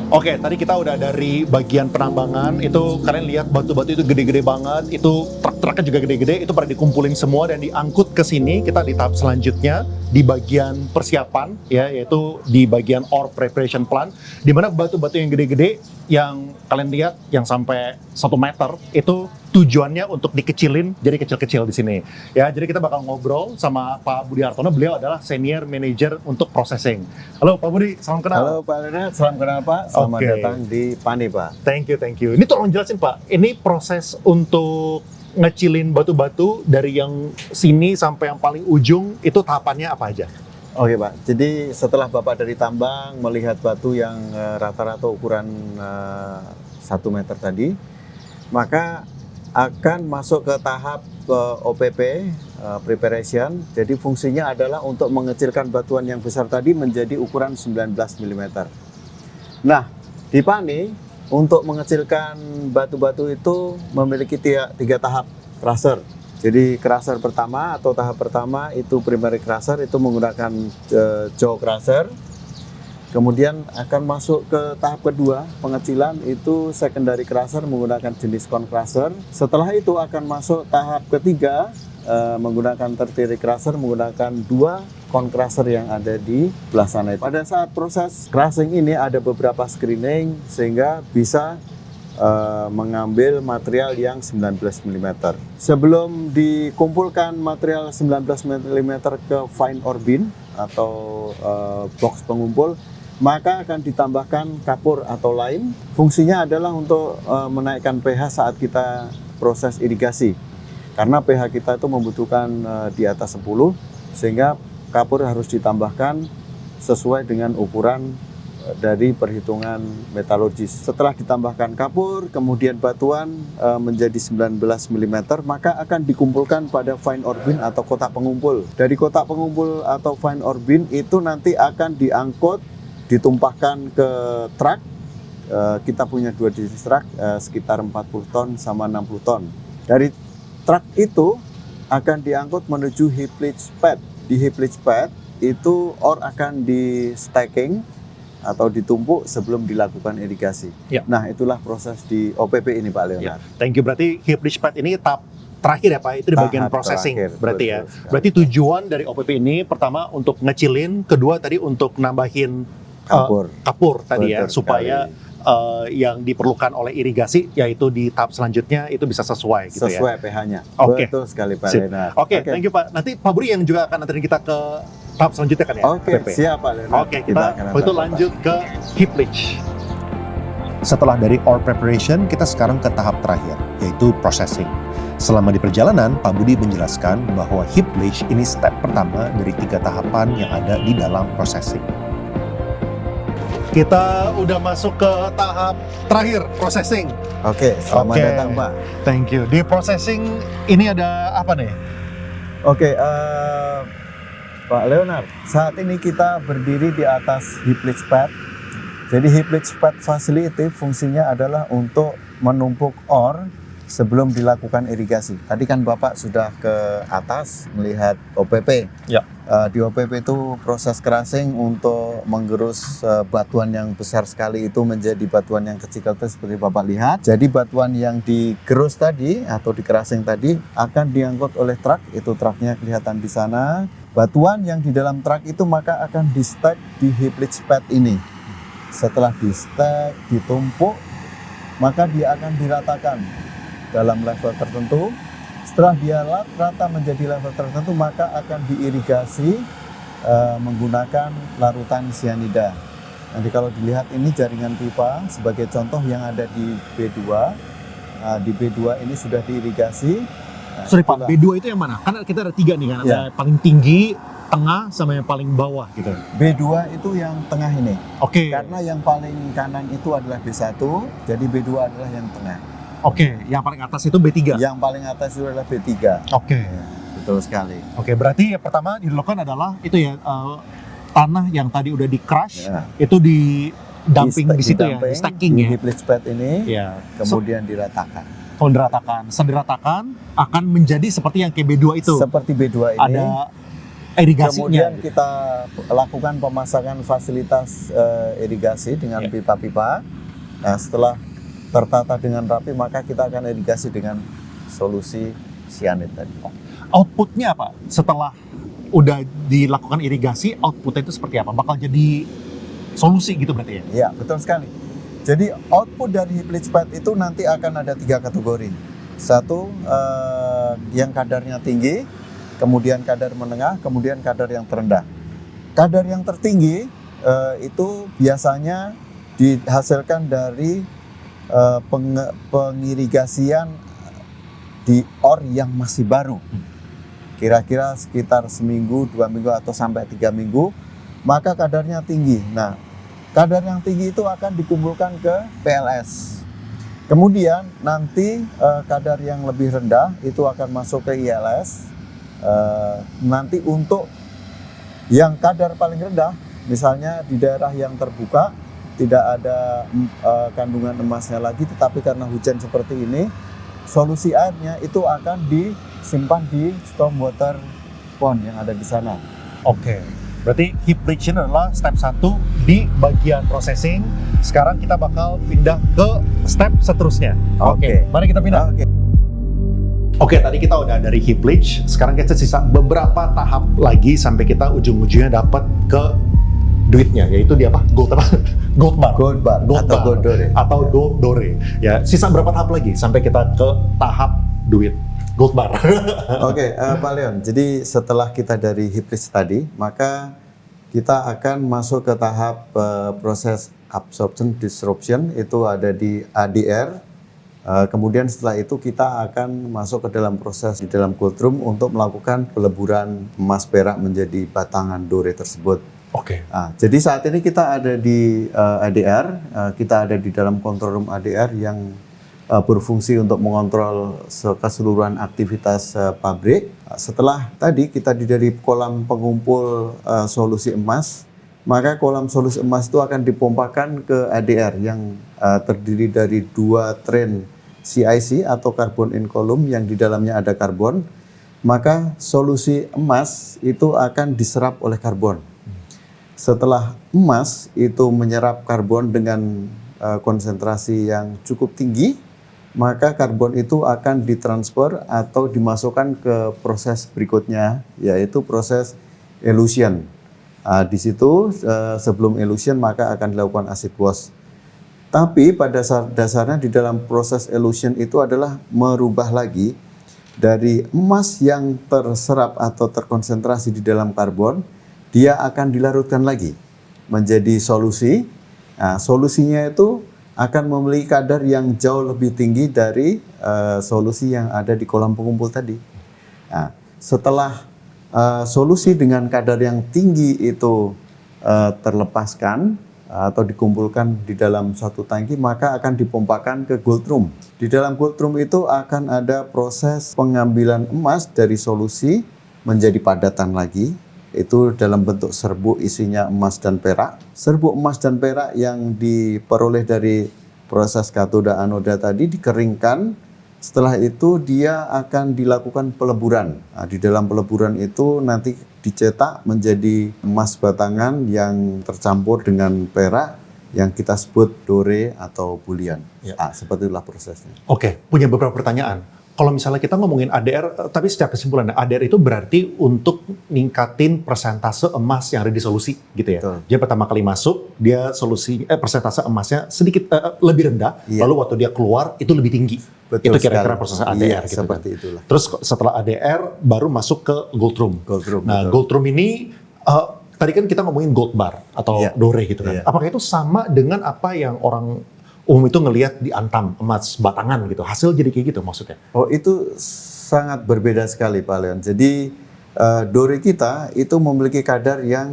Oke, tadi kita udah dari bagian penambangan, itu kalian lihat batu-batu itu gede-gede banget, itu truk-truknya juga gede-gede, itu pada dikumpulin semua dan diangkut ke sini. Kita di tahap selanjutnya di bagian persiapan, ya, yaitu di bagian ore preparation plant, di mana batu-batu yang gede-gede yang kalian lihat yang sampai 1 meter itu tujuannya untuk dikecilin jadi kecil-kecil di sini. Ya, jadi kita bakal ngobrol sama Pak Budi Hartono. Beliau adalah senior manager untuk processing. Halo Pak Budi, salam kenal. Halo Pak Leonard, salam kenal Pak. Selamat Oke. datang di Pani Pak. Thank you. Ini tolong jelasin Pak, ini proses untuk ngecilin batu-batu dari yang sini sampai yang paling ujung itu tahapannya apa aja? Oke Pak, jadi setelah Bapak dari tambang melihat batu yang rata-rata ukuran 1 meter tadi, maka akan masuk ke tahap OPP, preparation. Jadi fungsinya adalah untuk mengecilkan batuan yang besar tadi menjadi ukuran 19 mm. Nah, di Pani untuk mengecilkan batu-batu itu memiliki 3 tahap crusher. Jadi crusher pertama atau tahap pertama itu primary crusher, itu menggunakan jaw crusher. Kemudian akan masuk ke tahap kedua pengecilan, itu secondary crusher menggunakan jenis cone crusher. Setelah itu akan masuk tahap ketiga menggunakan tertiary crusher menggunakan 2 cone crusher yang ada di belah sana. Pada saat proses crushing ini ada beberapa screening sehingga bisa mengambil material yang 19 mm. Sebelum dikumpulkan material 19 mm ke fine ore bin atau box pengumpul, maka akan ditambahkan kapur atau lime. Fungsinya adalah untuk menaikkan pH saat kita proses irigasi. Karena pH kita itu membutuhkan di atas 10, sehingga kapur harus ditambahkan sesuai dengan ukuran dari perhitungan metalurgis. Setelah ditambahkan kapur, kemudian batuan menjadi 19 mm, maka akan dikumpulkan pada fine ore bin atau kotak pengumpul. Dari kotak pengumpul atau fine ore bin itu nanti akan diangkut, ditumpahkan ke truk. Kita punya 2 jenis truk, sekitar 40 ton sama 60 ton. Dari truk itu akan diangkut menuju heap leach pad. Di heap leach pad itu ore akan di stacking atau ditumpuk sebelum dilakukan irigasi. Ya. Nah, itulah proses di OPP ini Pak Leonard. Ya, thank you. Berarti heap leach pad ini tahap terakhir ya Pak, itu di bagian Tahap processing terakhir, berarti ya. betul sekali. Berarti tujuan dari OPP ini pertama untuk ngecilin, kedua tadi untuk nambahin kapur tadi ya, Betul supaya yang diperlukan oleh irigasi yaitu di tahap selanjutnya itu bisa sesuai gitu ya. Sesuai pH-nya. Oke. Betul sekali Pak Sip. Leonard. Oke, thank you Pak. Nanti Pak Budi yang juga akan anterin kita ke tahap selanjutnya kan ya? Oke, OPP? siap Pak Leonard. Oke, kita akan kalau itu antar lanjut ke heap leach. Setelah dari ore preparation, kita sekarang ke tahap terakhir, yaitu processing. Selama di perjalanan, Pak Budi menjelaskan bahwa heap leach ini step pertama dari 3 tahapan yang ada di dalam processing. Kita udah masuk ke tahap terakhir, processing. Pak. Oke, selamat Oke. datang Pak. Thank you. Di processing ini ada apa nih? Oke, Pak Leonard, saat ini kita berdiri di atas heap leach pad. Jadi heap leach pad facility fungsinya adalah untuk menumpuk ore sebelum dilakukan irigasi. Tadi kan Bapak sudah ke atas melihat OPP. Ya. Di OPP itu proses crushing untuk menggerus batuan yang besar sekali itu menjadi batuan yang kecil-kecil seperti Bapak lihat. Jadi batuan yang digerus tadi atau di crushing tadi akan diangkut oleh truk, itu truknya kelihatan di sana. Batuan yang di dalam truk itu maka akan di-stack di heap leach pad ini. Setelah di-stack, ditumpuk, maka dia akan diratakan dalam level tertentu. Setelah dia rata menjadi level tertentu, maka akan diirigasi menggunakan larutan sianida. Nanti kalau dilihat ini jaringan pipa sebagai contoh yang ada di B2. Di B2 ini sudah diirigasi. Sorry Pak, itulah. B2 itu yang mana? Karena kita ada 3 nih kan, ada Ya. paling tinggi, tengah, sama yang paling bawah gitu. B2 itu yang tengah ini. Oke. Karena yang paling kanan itu adalah B1, jadi B2 adalah yang tengah. Oke, yang paling atas itu B3. Yang paling atas itu adalah B3. Oke. Betul sekali. Oke, berarti yang pertama dilakukan adalah itu ya tanah yang tadi udah di crush Ya. itu di dumping di situ ya, Didumping, di stacking di ya. heap leach pad ini, Ya. kemudian diratakan. Kalau diratakan, sediratakan akan menjadi seperti yang kayak B2 itu. Seperti B2 ini. Ada irigasinya. Kemudian kita lakukan pemasangan fasilitas irigasi dengan Ya. pipa-pipa. Nah, setelah tertata dengan rapi, maka kita akan irigasi dengan solusi cyanide tadi. Outputnya apa? Setelah udah dilakukan irigasi, outputnya itu seperti apa? Bakal jadi solusi gitu berarti ya? Ya, betul sekali. Jadi output dari heap leach pad itu nanti akan ada 3 kategori. Satu, yang kadarnya tinggi, kemudian kadar menengah, kemudian kadar yang terendah. Kadar yang tertinggi itu biasanya dihasilkan dari pengirigasian di ore yang masih baru. Kira-kira sekitar seminggu, 2 minggu, atau sampai 3 minggu, maka kadarnya tinggi. Nah, kadar yang tinggi itu akan dikumpulkan ke PLS. Kemudian nanti kadar yang lebih rendah itu akan masuk ke ILS. Nanti untuk yang kadar paling rendah, misalnya di daerah yang terbuka, tidak ada kandungan emasnya lagi, tetapi karena hujan seperti ini, solusi airnya itu akan disimpan di stormwater pond yang ada di sana. Oke. Berarti heap leach ini adalah step 1 di bagian processing. Sekarang kita bakal pindah ke step seterusnya. Oke. Mari kita pindah. Oke. Oke, tadi kita udah dari heap leach. Sekarang kita sisa beberapa tahap lagi sampai kita ujung-ujungnya dapat ke duitnya, yaitu di apa? Gold apa? Gold bar. Gold bar atau gold dore. Atau gold dore. Ya, sisa berapa tahap lagi sampai kita ke tahap duit gold bar? Oke, Pak Leon. Jadi setelah kita dari heap leach tadi, maka kita akan masuk ke tahap proses absorption disruption, itu ada di ADR. Kemudian setelah itu kita akan masuk ke dalam proses di dalam cold room untuk melakukan peleburan emas perak menjadi batangan dore tersebut. Oke. Nah, jadi saat ini kita ada di ADR, kita ada di dalam control room ADR yang berfungsi untuk mengontrol keseluruhan aktivitas pabrik. Setelah tadi kita dari kolam pengumpul solusi emas, maka kolam solusi emas itu akan dipompakan ke ADR yang terdiri dari 2 train CIC atau carbon in column yang di dalamnya ada karbon. Maka solusi emas itu akan diserap oleh karbon. Setelah emas itu menyerap karbon dengan konsentrasi yang cukup tinggi, maka karbon itu akan ditransfer atau dimasukkan ke proses berikutnya, yaitu proses elution. Di situ sebelum elution maka akan dilakukan acid wash. Tapi pada dasarnya di dalam proses elution itu adalah merubah lagi dari emas yang terserap atau terkonsentrasi di dalam karbon, dia akan dilarutkan lagi menjadi solusi. Nah, solusinya itu akan memiliki kadar yang jauh lebih tinggi dari solusi yang ada di kolam pengumpul tadi. Nah, setelah solusi dengan kadar yang tinggi itu terlepaskan atau dikumpulkan di dalam suatu tangki, maka akan dipompakan ke gold room. Di dalam gold room itu akan ada proses pengambilan emas dari solusi menjadi padatan lagi. Itu dalam bentuk serbuk isinya emas dan perak. Serbuk emas dan perak yang diperoleh dari proses katoda anoda tadi dikeringkan. Setelah itu dia akan dilakukan peleburan. Nah, di dalam peleburan itu nanti dicetak menjadi emas batangan yang tercampur dengan perak yang kita sebut dore atau bullion. Ya. Seperti itulah prosesnya. Oke, punya beberapa pertanyaan. Kalau misalnya kita ngomongin ADR, tapi secara kesimpulan, ADR itu berarti untuk ningkatin persentase emas yang ada di solusi, gitu ya. Betul. Dia pertama kali masuk, dia persentase emasnya sedikit lebih rendah, Iya. lalu waktu dia keluar itu lebih tinggi. Betul Itu kira-kira sekali. proses ADR, Iya, gitu seperti kan. itulah. Terus setelah ADR baru masuk ke gold room. Gold room, Nah, betul. gold room ini tadi kan kita ngomongin gold bar atau Iya. dore gitu kan. Iya. Apakah itu sama dengan apa yang orang umum itu ngelihat di Antam emas batangan gitu? Hasil jadi kayak gitu maksudnya? Oh, itu sangat berbeda sekali Pak Leon. Jadi dore kita itu memiliki kadar yang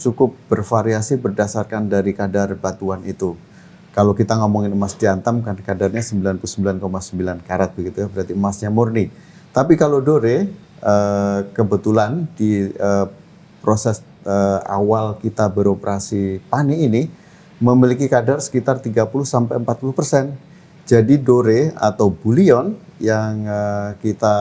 cukup bervariasi berdasarkan dari kadar batuan itu. Kalau kita ngomongin emas di Antam kan kadarnya 99,9 karat begitu ya, berarti emasnya murni. Tapi kalau dore kebetulan di proses awal kita beroperasi PANI ini memiliki kadar sekitar 30-40%. Jadi dore atau bullion yang kita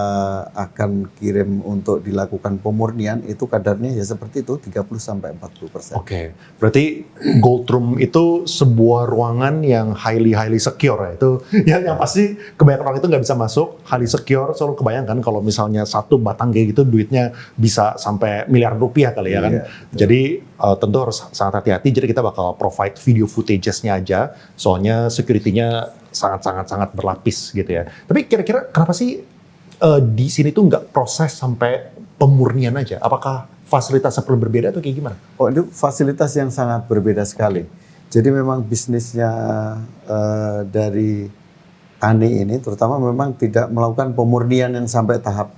akan kirim untuk dilakukan pemurnian itu kadarnya ya seperti itu 30-40%. Oke, berarti gold room itu sebuah ruangan yang highly secure ya. Itu yang pasti kebanyakan orang itu nggak bisa masuk, highly secure. Selalu kebayangkan kalau misalnya satu batang kayak gitu duitnya bisa sampai miliar rupiah kali ya kan. Iya, Jadi tentu harus sangat hati-hati. Jadi kita bakal provide video footages-nya aja. Soalnya security-nya sangat berlapis gitu ya. Tapi kira-kira kenapa sih di sini tuh nggak proses sampai pemurnian aja? Apakah fasilitasnya perlu berbeda atau kayak gimana? Oh, itu fasilitas yang sangat berbeda sekali. Jadi memang bisnisnya dari TANI ini terutama memang tidak melakukan pemurnian yang sampai tahap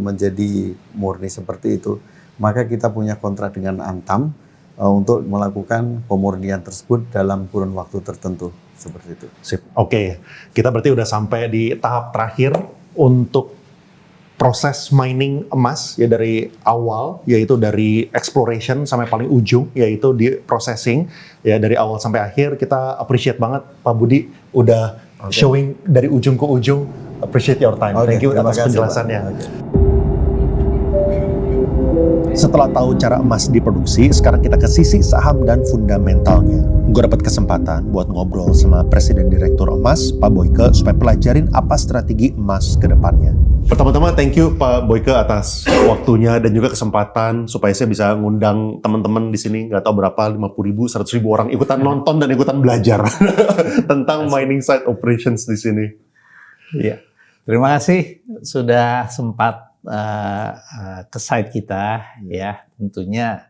menjadi murni seperti itu. Maka kita punya kontrak dengan Antam untuk melakukan pemurnian tersebut dalam kurun waktu tertentu seperti itu. Sip. Oke, kita berarti udah sampai di tahap terakhir untuk proses mining emas ya dari awal, yaitu dari exploration sampai paling ujung, yaitu di processing ya dari awal sampai akhir. Kita appreciate banget Pak Budi udah showing dari ujung ke ujung. Appreciate your time. Oke, Thank you terima atas kasih, penjelasannya. Pak. Oke. Setelah tahu cara emas diproduksi, sekarang kita ke sisi saham dan fundamentalnya. Gue dapat kesempatan buat ngobrol sama Presiden Direktur Emas, Pak Boyke, supaya pelajarin apa strategi emas ke depannya. Pertama-tama thank you Pak Boyke atas waktunya dan juga kesempatan supaya saya bisa ngundang teman-teman di sini, nggak tahu berapa, 50.000, 100.000 orang ikutan nonton dan ikutan belajar tentang mining site operations di sini. Iya, terima kasih sudah sempat ke site kita ya. Tentunya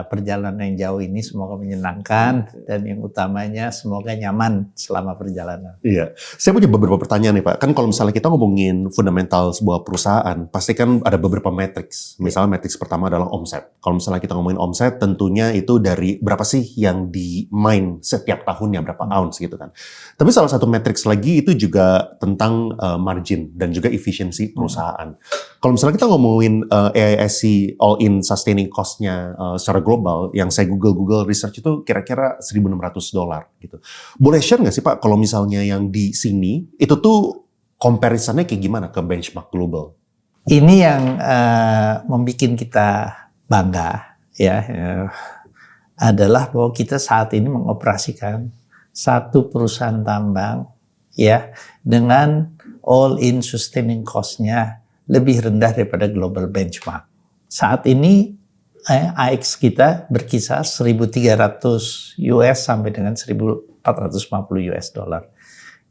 perjalanan yang jauh ini semoga menyenangkan dan yang utamanya semoga nyaman selama perjalanan. Iya, saya punya beberapa pertanyaan nih Pak. Kan kalau misalnya kita ngomongin fundamental sebuah perusahaan, pasti kan ada beberapa matriks. Misalnya matriks pertama adalah omset. Kalau misalnya kita ngomongin omset, tentunya itu dari berapa sih yang di mine setiap tahunnya, berapa ounce gitu kan. Tapi salah satu matriks lagi itu juga tentang margin dan juga efisiensi perusahaan. Kalau misalnya kita ngomongin AISC all-in sustaining cost-nya secara global, yang saya Google research itu kira-kira $1.600 gitu. Boleh share nggak sih Pak, kalau misalnya yang di sini, itu tuh comparison-nya kayak gimana ke benchmark global? Ini yang membuat kita bangga ya, adalah bahwa kita saat ini mengoperasikan satu perusahaan tambang ya, dengan all-in sustaining cost-nya lebih rendah daripada global benchmark. Saat ini AX kita berkisar 1.300 US sampai dengan 1.450 US dollar.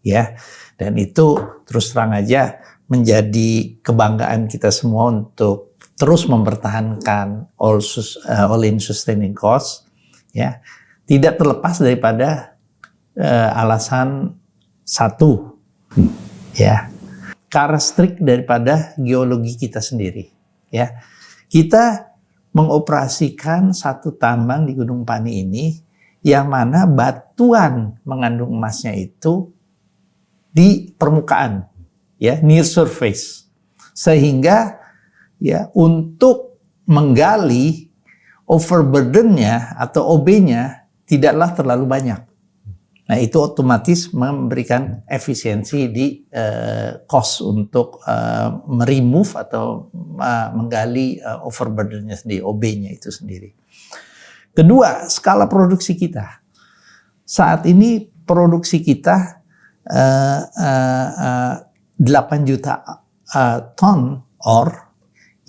Ya, dan itu terus terang aja menjadi kebanggaan kita semua untuk terus mempertahankan all-in sustaining cost, ya, tidak terlepas daripada alasan satu, ya, karakteristik daripada geologi kita sendiri, ya. Kita mengoperasikan satu tambang di Gunung Pani ini yang mana batuan mengandung emasnya itu di permukaan, ya, near surface, sehingga ya untuk menggali overburden-nya atau OB-nya tidaklah terlalu banyak. Nah, itu otomatis memberikan efisiensi di cost untuk meremove atau menggali overburden-nya sendiri, OB-nya itu sendiri. Kedua, skala produksi kita. Saat ini produksi kita 8 juta ton ore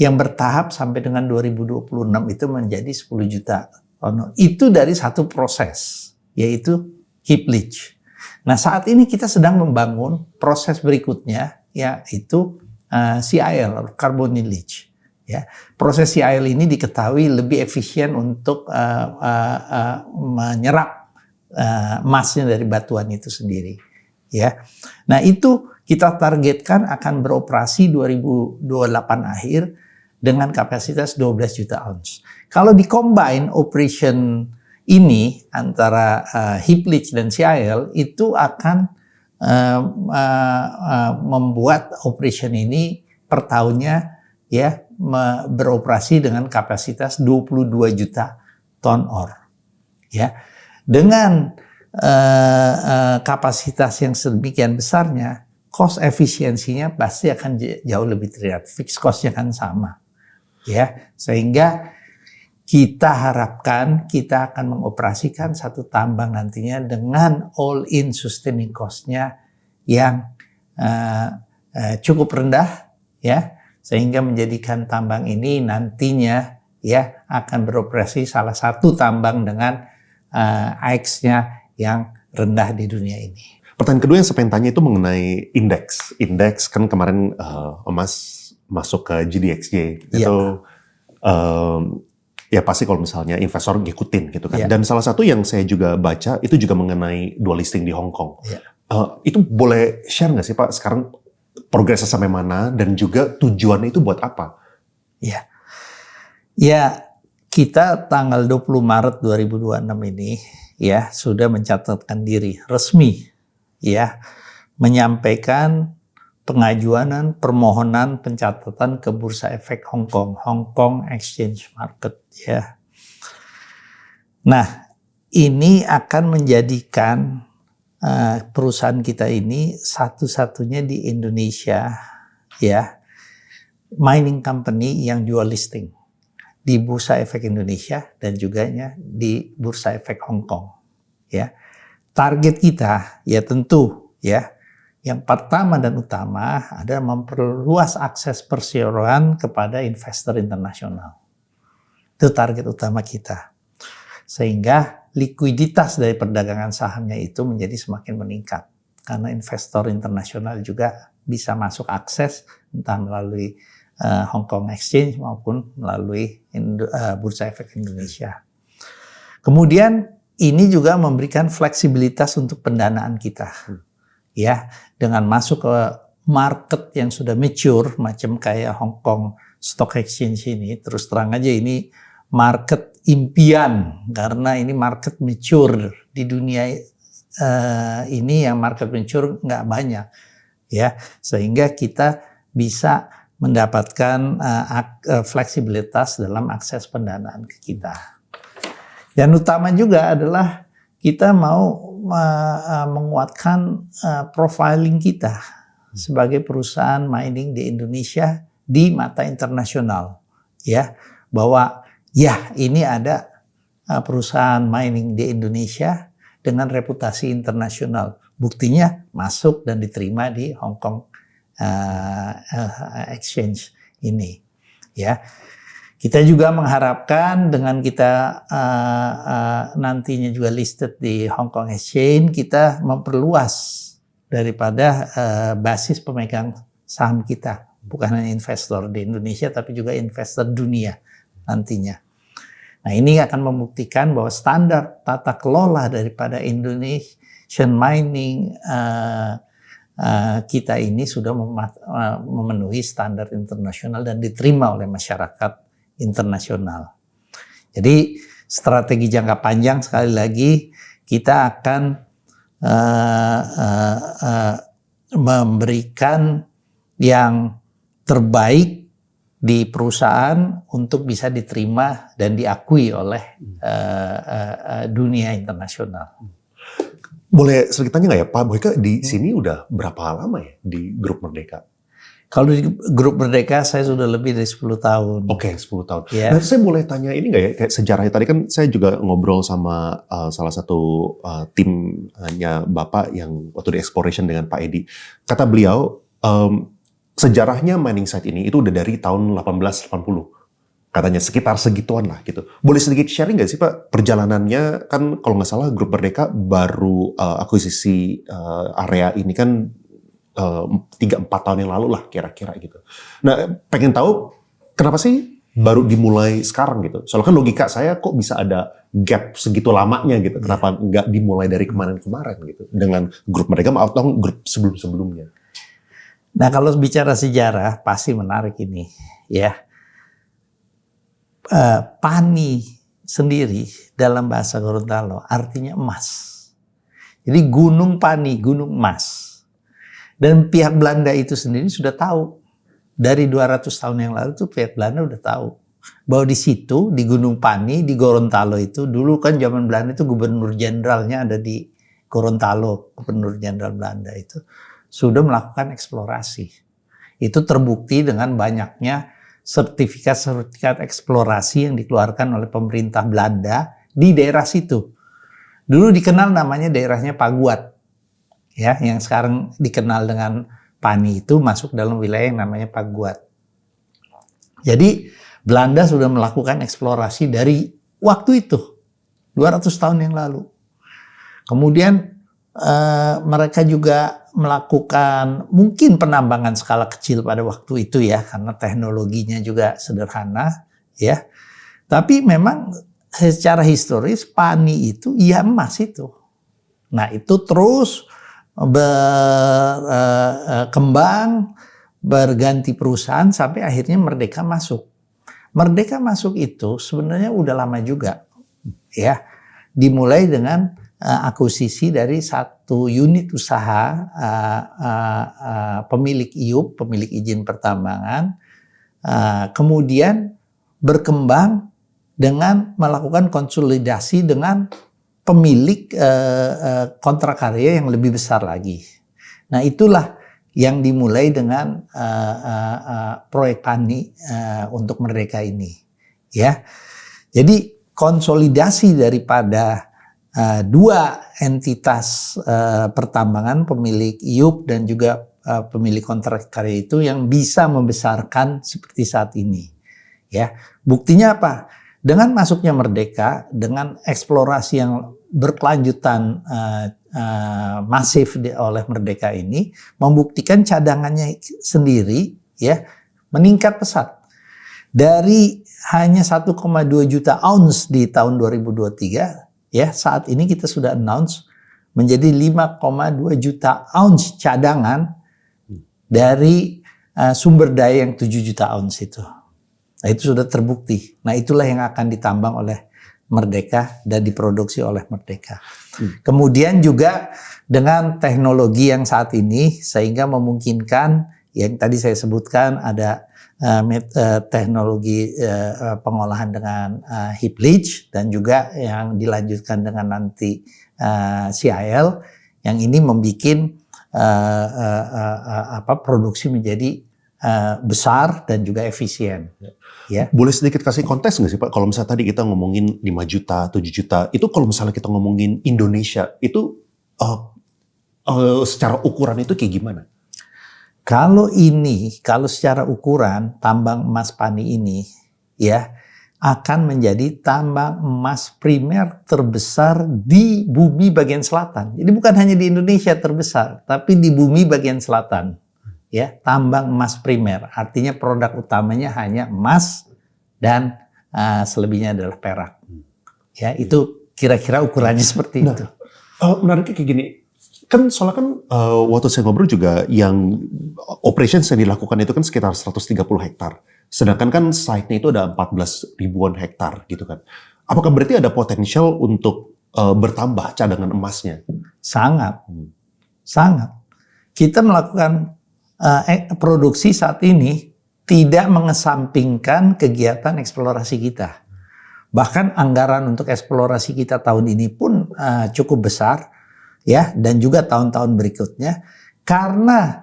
yang bertahap sampai dengan 2026 itu menjadi 10 juta ton. Itu dari satu proses, yaitu heap leach. Nah, saat ini kita sedang membangun proses berikutnya, yaitu CIL, carbon leach. Ya, proses CIL ini diketahui lebih efisien untuk menyerap emasnya dari batuan itu sendiri. Ya, nah itu kita targetkan akan beroperasi 2028 akhir dengan kapasitas 12 juta ounce. Kalau di-combine operation ini antara heap leach dan CIL itu akan membuat operation ini per tahunnya ya beroperasi dengan kapasitas 22 juta ton ore. Ya, dengan kapasitas yang sedemikian besarnya, cost efisiensinya pasti akan jauh lebih terlihat. Fixed cost-nya kan sama. Ya, sehingga kita harapkan kita akan mengoperasikan satu tambang nantinya dengan all-in sustaining cost-nya yang cukup rendah, ya, sehingga menjadikan tambang ini nantinya ya akan beroperasi salah satu tambang dengan AX-nya yang rendah di dunia ini. Pertanyaan kedua yang saya pengen tanya itu mengenai indeks. Indeks kan kemarin emas masuk ke GDXJ. Ya. Itu ya pasti kalau misalnya investor ngikutin gitu kan. Ya. Dan salah satu yang saya juga baca itu juga mengenai dual listing di Hong Kong. Ya. Itu boleh share nggak sih Pak sekarang progresnya sampai mana dan juga tujuannya itu buat apa? Ya, ya kita tanggal 20 Maret 2026 ini ya sudah mencatatkan diri resmi ya menyampaikan pengajuan permohonan pencatatan ke Bursa Efek Hong Kong, Hong Kong Exchange Market ya. Nah, ini akan menjadikan perusahaan kita ini satu-satunya di Indonesia ya mining company yang dual listing di Bursa Efek Indonesia dan juga di Bursa Efek Hong Kong. Ya, target kita ya tentu ya yang pertama dan utama adalah memperluas akses perseroan kepada investor internasional. Itu target utama kita, sehingga likuiditas dari perdagangan sahamnya itu menjadi semakin meningkat karena investor internasional juga bisa masuk akses entah melalui Hong Kong Exchange maupun melalui Bursa Efek Indonesia. Kemudian ini juga memberikan fleksibilitas untuk pendanaan kita, ya, dengan masuk ke market yang sudah mature macam kayak Hong Kong Stock Exchange ini. Terus terang aja ini market impian karena ini market mature di dunia ini yang market mature nggak banyak, ya, sehingga kita bisa mendapatkan fleksibilitas dalam akses pendanaan ke kita. Yang utama juga adalah kita mau menguatkan profiling kita sebagai perusahaan mining di Indonesia di mata internasional, ya, bahwa ya ini ada perusahaan mining di Indonesia dengan reputasi internasional, Buktinya masuk dan diterima di Hong Kong Exchange ini, ya. Kita juga mengharapkan dengan kita nantinya juga listed di Hong Kong Exchange, kita memperluas daripada basis pemegang saham kita. Bukan hanya investor di Indonesia, tapi juga investor dunia nantinya. Nah, ini akan membuktikan bahwa standar tata kelola daripada Indonesian mining kita ini sudah memenuhi standar internasional dan diterima oleh masyarakat internasional. Jadi strategi jangka panjang sekali lagi kita akan memberikan yang terbaik di perusahaan untuk bisa diterima dan diakui oleh dunia internasional. Boleh sedikit tanya nggak ya Pak Boyka, di sini udah berapa lama ya di Grup Merdeka? Kalau di Grup Merdeka saya sudah lebih dari 10 tahun. Oke, 10 tahun. Ya. Nah, saya boleh tanya ini nggak ya, kayak sejarahnya. Tadi kan saya juga ngobrol sama salah satu timnya Bapak yang waktu di exploration dengan Pak Edi. Kata beliau, sejarahnya mining site ini itu udah dari tahun 1880. Katanya sekitar segituan lah gitu. Boleh sedikit sharing nggak sih Pak, perjalanannya kan kalau nggak salah Grup Merdeka baru akuisisi area ini kan 3-4 tahun yang lalu lah kira-kira gitu. Nah, pengen tahu kenapa sih baru dimulai sekarang gitu. Soalnya kan logika saya kok bisa ada gap segitu lamanya gitu. Kenapa nggak dimulai dari kemarin-kemarin gitu dengan Grup Merdeka atau grup sebelum-sebelumnya. Nah, kalau bicara sejarah pasti menarik ini ya. Pani sendiri dalam bahasa Gorontalo artinya emas. Jadi gunung Pani, gunung emas. Dan pihak Belanda itu sendiri sudah tahu. Dari 200 tahun yang lalu tuh pihak Belanda udah tahu. Bahwa di situ, di Gunung Pani, di Gorontalo itu, dulu kan zaman Belanda itu gubernur jenderalnya ada di Gorontalo. Gubernur jenderal Belanda itu sudah melakukan eksplorasi. Itu terbukti dengan banyaknya sertifikat-sertifikat eksplorasi yang dikeluarkan oleh pemerintah Belanda di daerah situ. Dulu dikenal namanya daerahnya Paguat. Ya, yang sekarang dikenal dengan Pani itu masuk dalam wilayah yang namanya Paguat. Jadi Belanda sudah melakukan eksplorasi dari waktu itu, 200 tahun yang lalu. Kemudian mereka juga melakukan mungkin penambangan skala kecil pada waktu itu ya, karena teknologinya juga sederhana ya. Tapi memang secara historis Pani itu ya emas itu. Nah, itu terus berkembang, berganti perusahaan sampai akhirnya Merdeka masuk. Merdeka masuk itu sebenarnya udah lama juga ya. Dimulai dengan akuisisi dari satu unit usaha pemilik IUP, pemilik izin pertambangan, kemudian berkembang dengan melakukan konsolidasi dengan pemilik kontrak karya yang lebih besar lagi. Nah, itulah yang dimulai dengan proyek Pani untuk Merdeka ini, ya. Jadi konsolidasi daripada dua entitas pertambangan, pemilik IUP dan juga pemilik kontrak karya itu yang bisa membesarkan seperti saat ini, ya. Buktinya apa? Dengan masuknya Merdeka, dengan eksplorasi yang berkelanjutan masif oleh Merdeka ini, membuktikan cadangannya sendiri ya meningkat pesat. Dari hanya 1,2 juta ounce di tahun 2023, ya saat ini kita sudah announce menjadi 5,2 juta ounce cadangan dari sumber daya yang 7 juta ounce itu. Nah, itu sudah terbukti. Nah, itulah yang akan ditambang oleh Merdeka dan diproduksi oleh Merdeka. Kemudian juga dengan teknologi yang saat ini sehingga memungkinkan yang tadi saya sebutkan ada teknologi pengolahan dengan heap leach dan juga yang dilanjutkan dengan nanti CIL yang ini membuat produksi menjadi besar dan juga efisien. Ya. Boleh sedikit kasih konteks nggak sih Pak? Kalau misalnya tadi kita ngomongin 5 juta, 7 juta, itu kalau misalnya kita ngomongin Indonesia, itu secara ukuran itu kayak gimana? Kalau secara ukuran tambang emas Pani ini ya akan menjadi tambang emas primer terbesar di bumi bagian selatan. Jadi bukan hanya di Indonesia terbesar, tapi di bumi bagian selatan. Ya, tambang emas primer. Artinya produk utamanya hanya emas dan selebihnya adalah perak. Ya, itu kira-kira ukurannya seperti itu. Menariknya kayak gini. Kan soalnya kan waktu saya ngobrol juga yang operations yang dilakukan itu kan sekitar 130 hektar. Sedangkan kan site-nya itu ada 14 ribuan hektar gitu kan. Apakah berarti ada potensial untuk bertambah cadangan emasnya? Sangat. Sangat. Kita melakukan produksi saat ini tidak mengesampingkan kegiatan eksplorasi kita. Bahkan anggaran untuk eksplorasi kita tahun ini pun cukup besar. Ya, dan juga tahun-tahun berikutnya, karena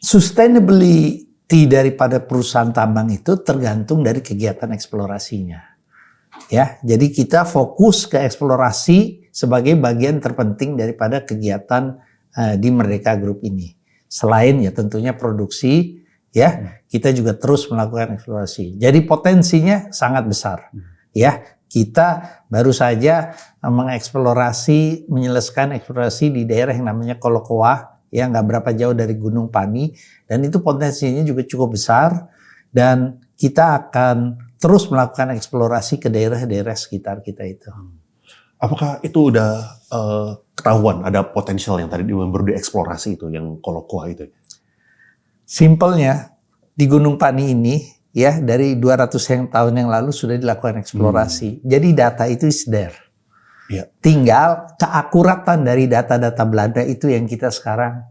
sustainability daripada perusahaan tambang itu tergantung dari kegiatan eksplorasinya. Ya, jadi kita fokus ke eksplorasi sebagai bagian terpenting daripada kegiatan di Merdeka Group ini. Selain ya tentunya produksi, ya kita juga terus melakukan eksplorasi. Jadi potensinya sangat besar. Ya, kita baru saja menyelesaikan eksplorasi di daerah yang namanya Kolokoa, yang nggak berapa jauh dari Gunung Pani, dan itu potensinya juga cukup besar, dan kita akan terus melakukan eksplorasi ke daerah-daerah sekitar kita itu. Apakah itu udah ketahuan ada potensial yang tadi baru dieksplorasi itu, yang Kolokoa itu? Simpelnya, di Gunung Pani ini, ya dari 200 tahun yang lalu sudah dilakukan eksplorasi. Jadi data itu is there. Ya. Tinggal keakuratan dari data-data Belanda itu yang kita sekarang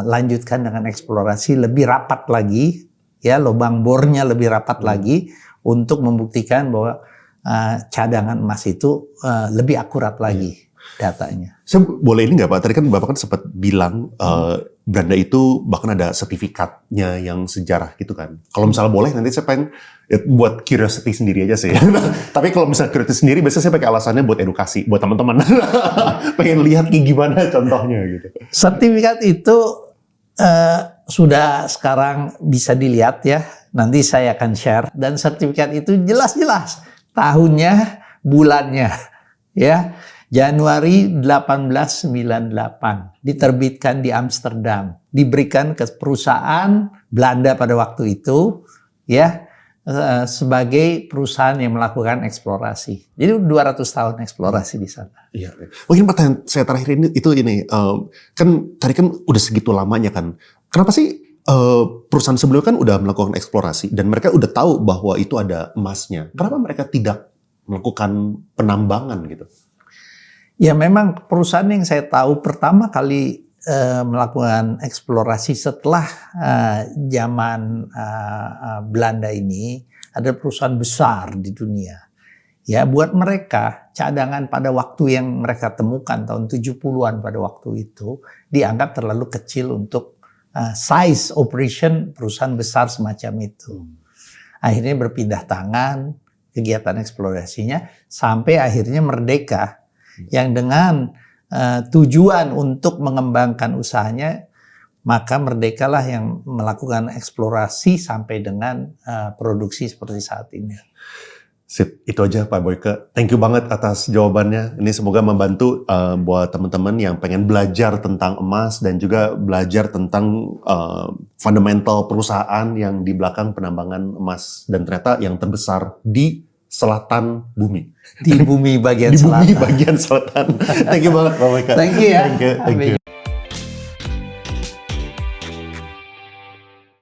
lanjutkan dengan eksplorasi lebih rapat lagi, ya lubang bornya lebih rapat lagi untuk membuktikan bahwa cadangan emas itu lebih akurat lagi datanya. Saya boleh ini nggak Pak? Tadi kan Bapak kan sempat bilang Belanda itu bahkan ada sertifikatnya yang sejarah gitu kan. Kalau misalnya boleh nanti saya pengen buat curiosity sendiri aja sih. Tapi kalau misalnya curiosity sendiri biasanya saya pakai alasannya buat edukasi, buat teman-teman. Pengen lihat kayak gimana contohnya gitu. Sertifikat itu sudah sekarang bisa dilihat ya. Nanti saya akan share, dan sertifikat itu jelas-jelas tahunnya, bulannya, ya. Januari 1898 diterbitkan di Amsterdam, diberikan ke perusahaan Belanda pada waktu itu, ya, sebagai perusahaan yang melakukan eksplorasi. Jadi 200 tahun eksplorasi di sana. Iya. Mungkin pertanyaan saya terakhir ini kan tadi kan udah segitu lamanya kan. Kenapa sih perusahaan sebelumnya kan udah melakukan eksplorasi dan mereka udah tahu bahwa itu ada emasnya. Kenapa mereka tidak melakukan penambangan gitu? Ya memang perusahaan yang saya tahu pertama kali melakukan eksplorasi setelah zaman Belanda ini ada perusahaan besar di dunia. Ya buat mereka cadangan pada waktu yang mereka temukan tahun 70-an pada waktu itu dianggap terlalu kecil untuk size operation perusahaan besar semacam itu. Akhirnya berpindah tangan kegiatan eksplorasinya sampai akhirnya Merdeka, yang dengan tujuan untuk mengembangkan usahanya, maka Merdekalah yang melakukan eksplorasi sampai dengan produksi seperti saat ini. Sip, itu aja Pak Boyke. Thank you banget atas jawabannya. Ini semoga membantu buat teman-teman yang pengen belajar tentang emas dan juga belajar tentang fundamental perusahaan yang di belakang penambangan emas dan ternyata yang terbesar di selatan bumi. Di bumi bagian selatan. Di bumi bagian selatan. Thank you banget Pak Boyke. Thank you ya. Thank you.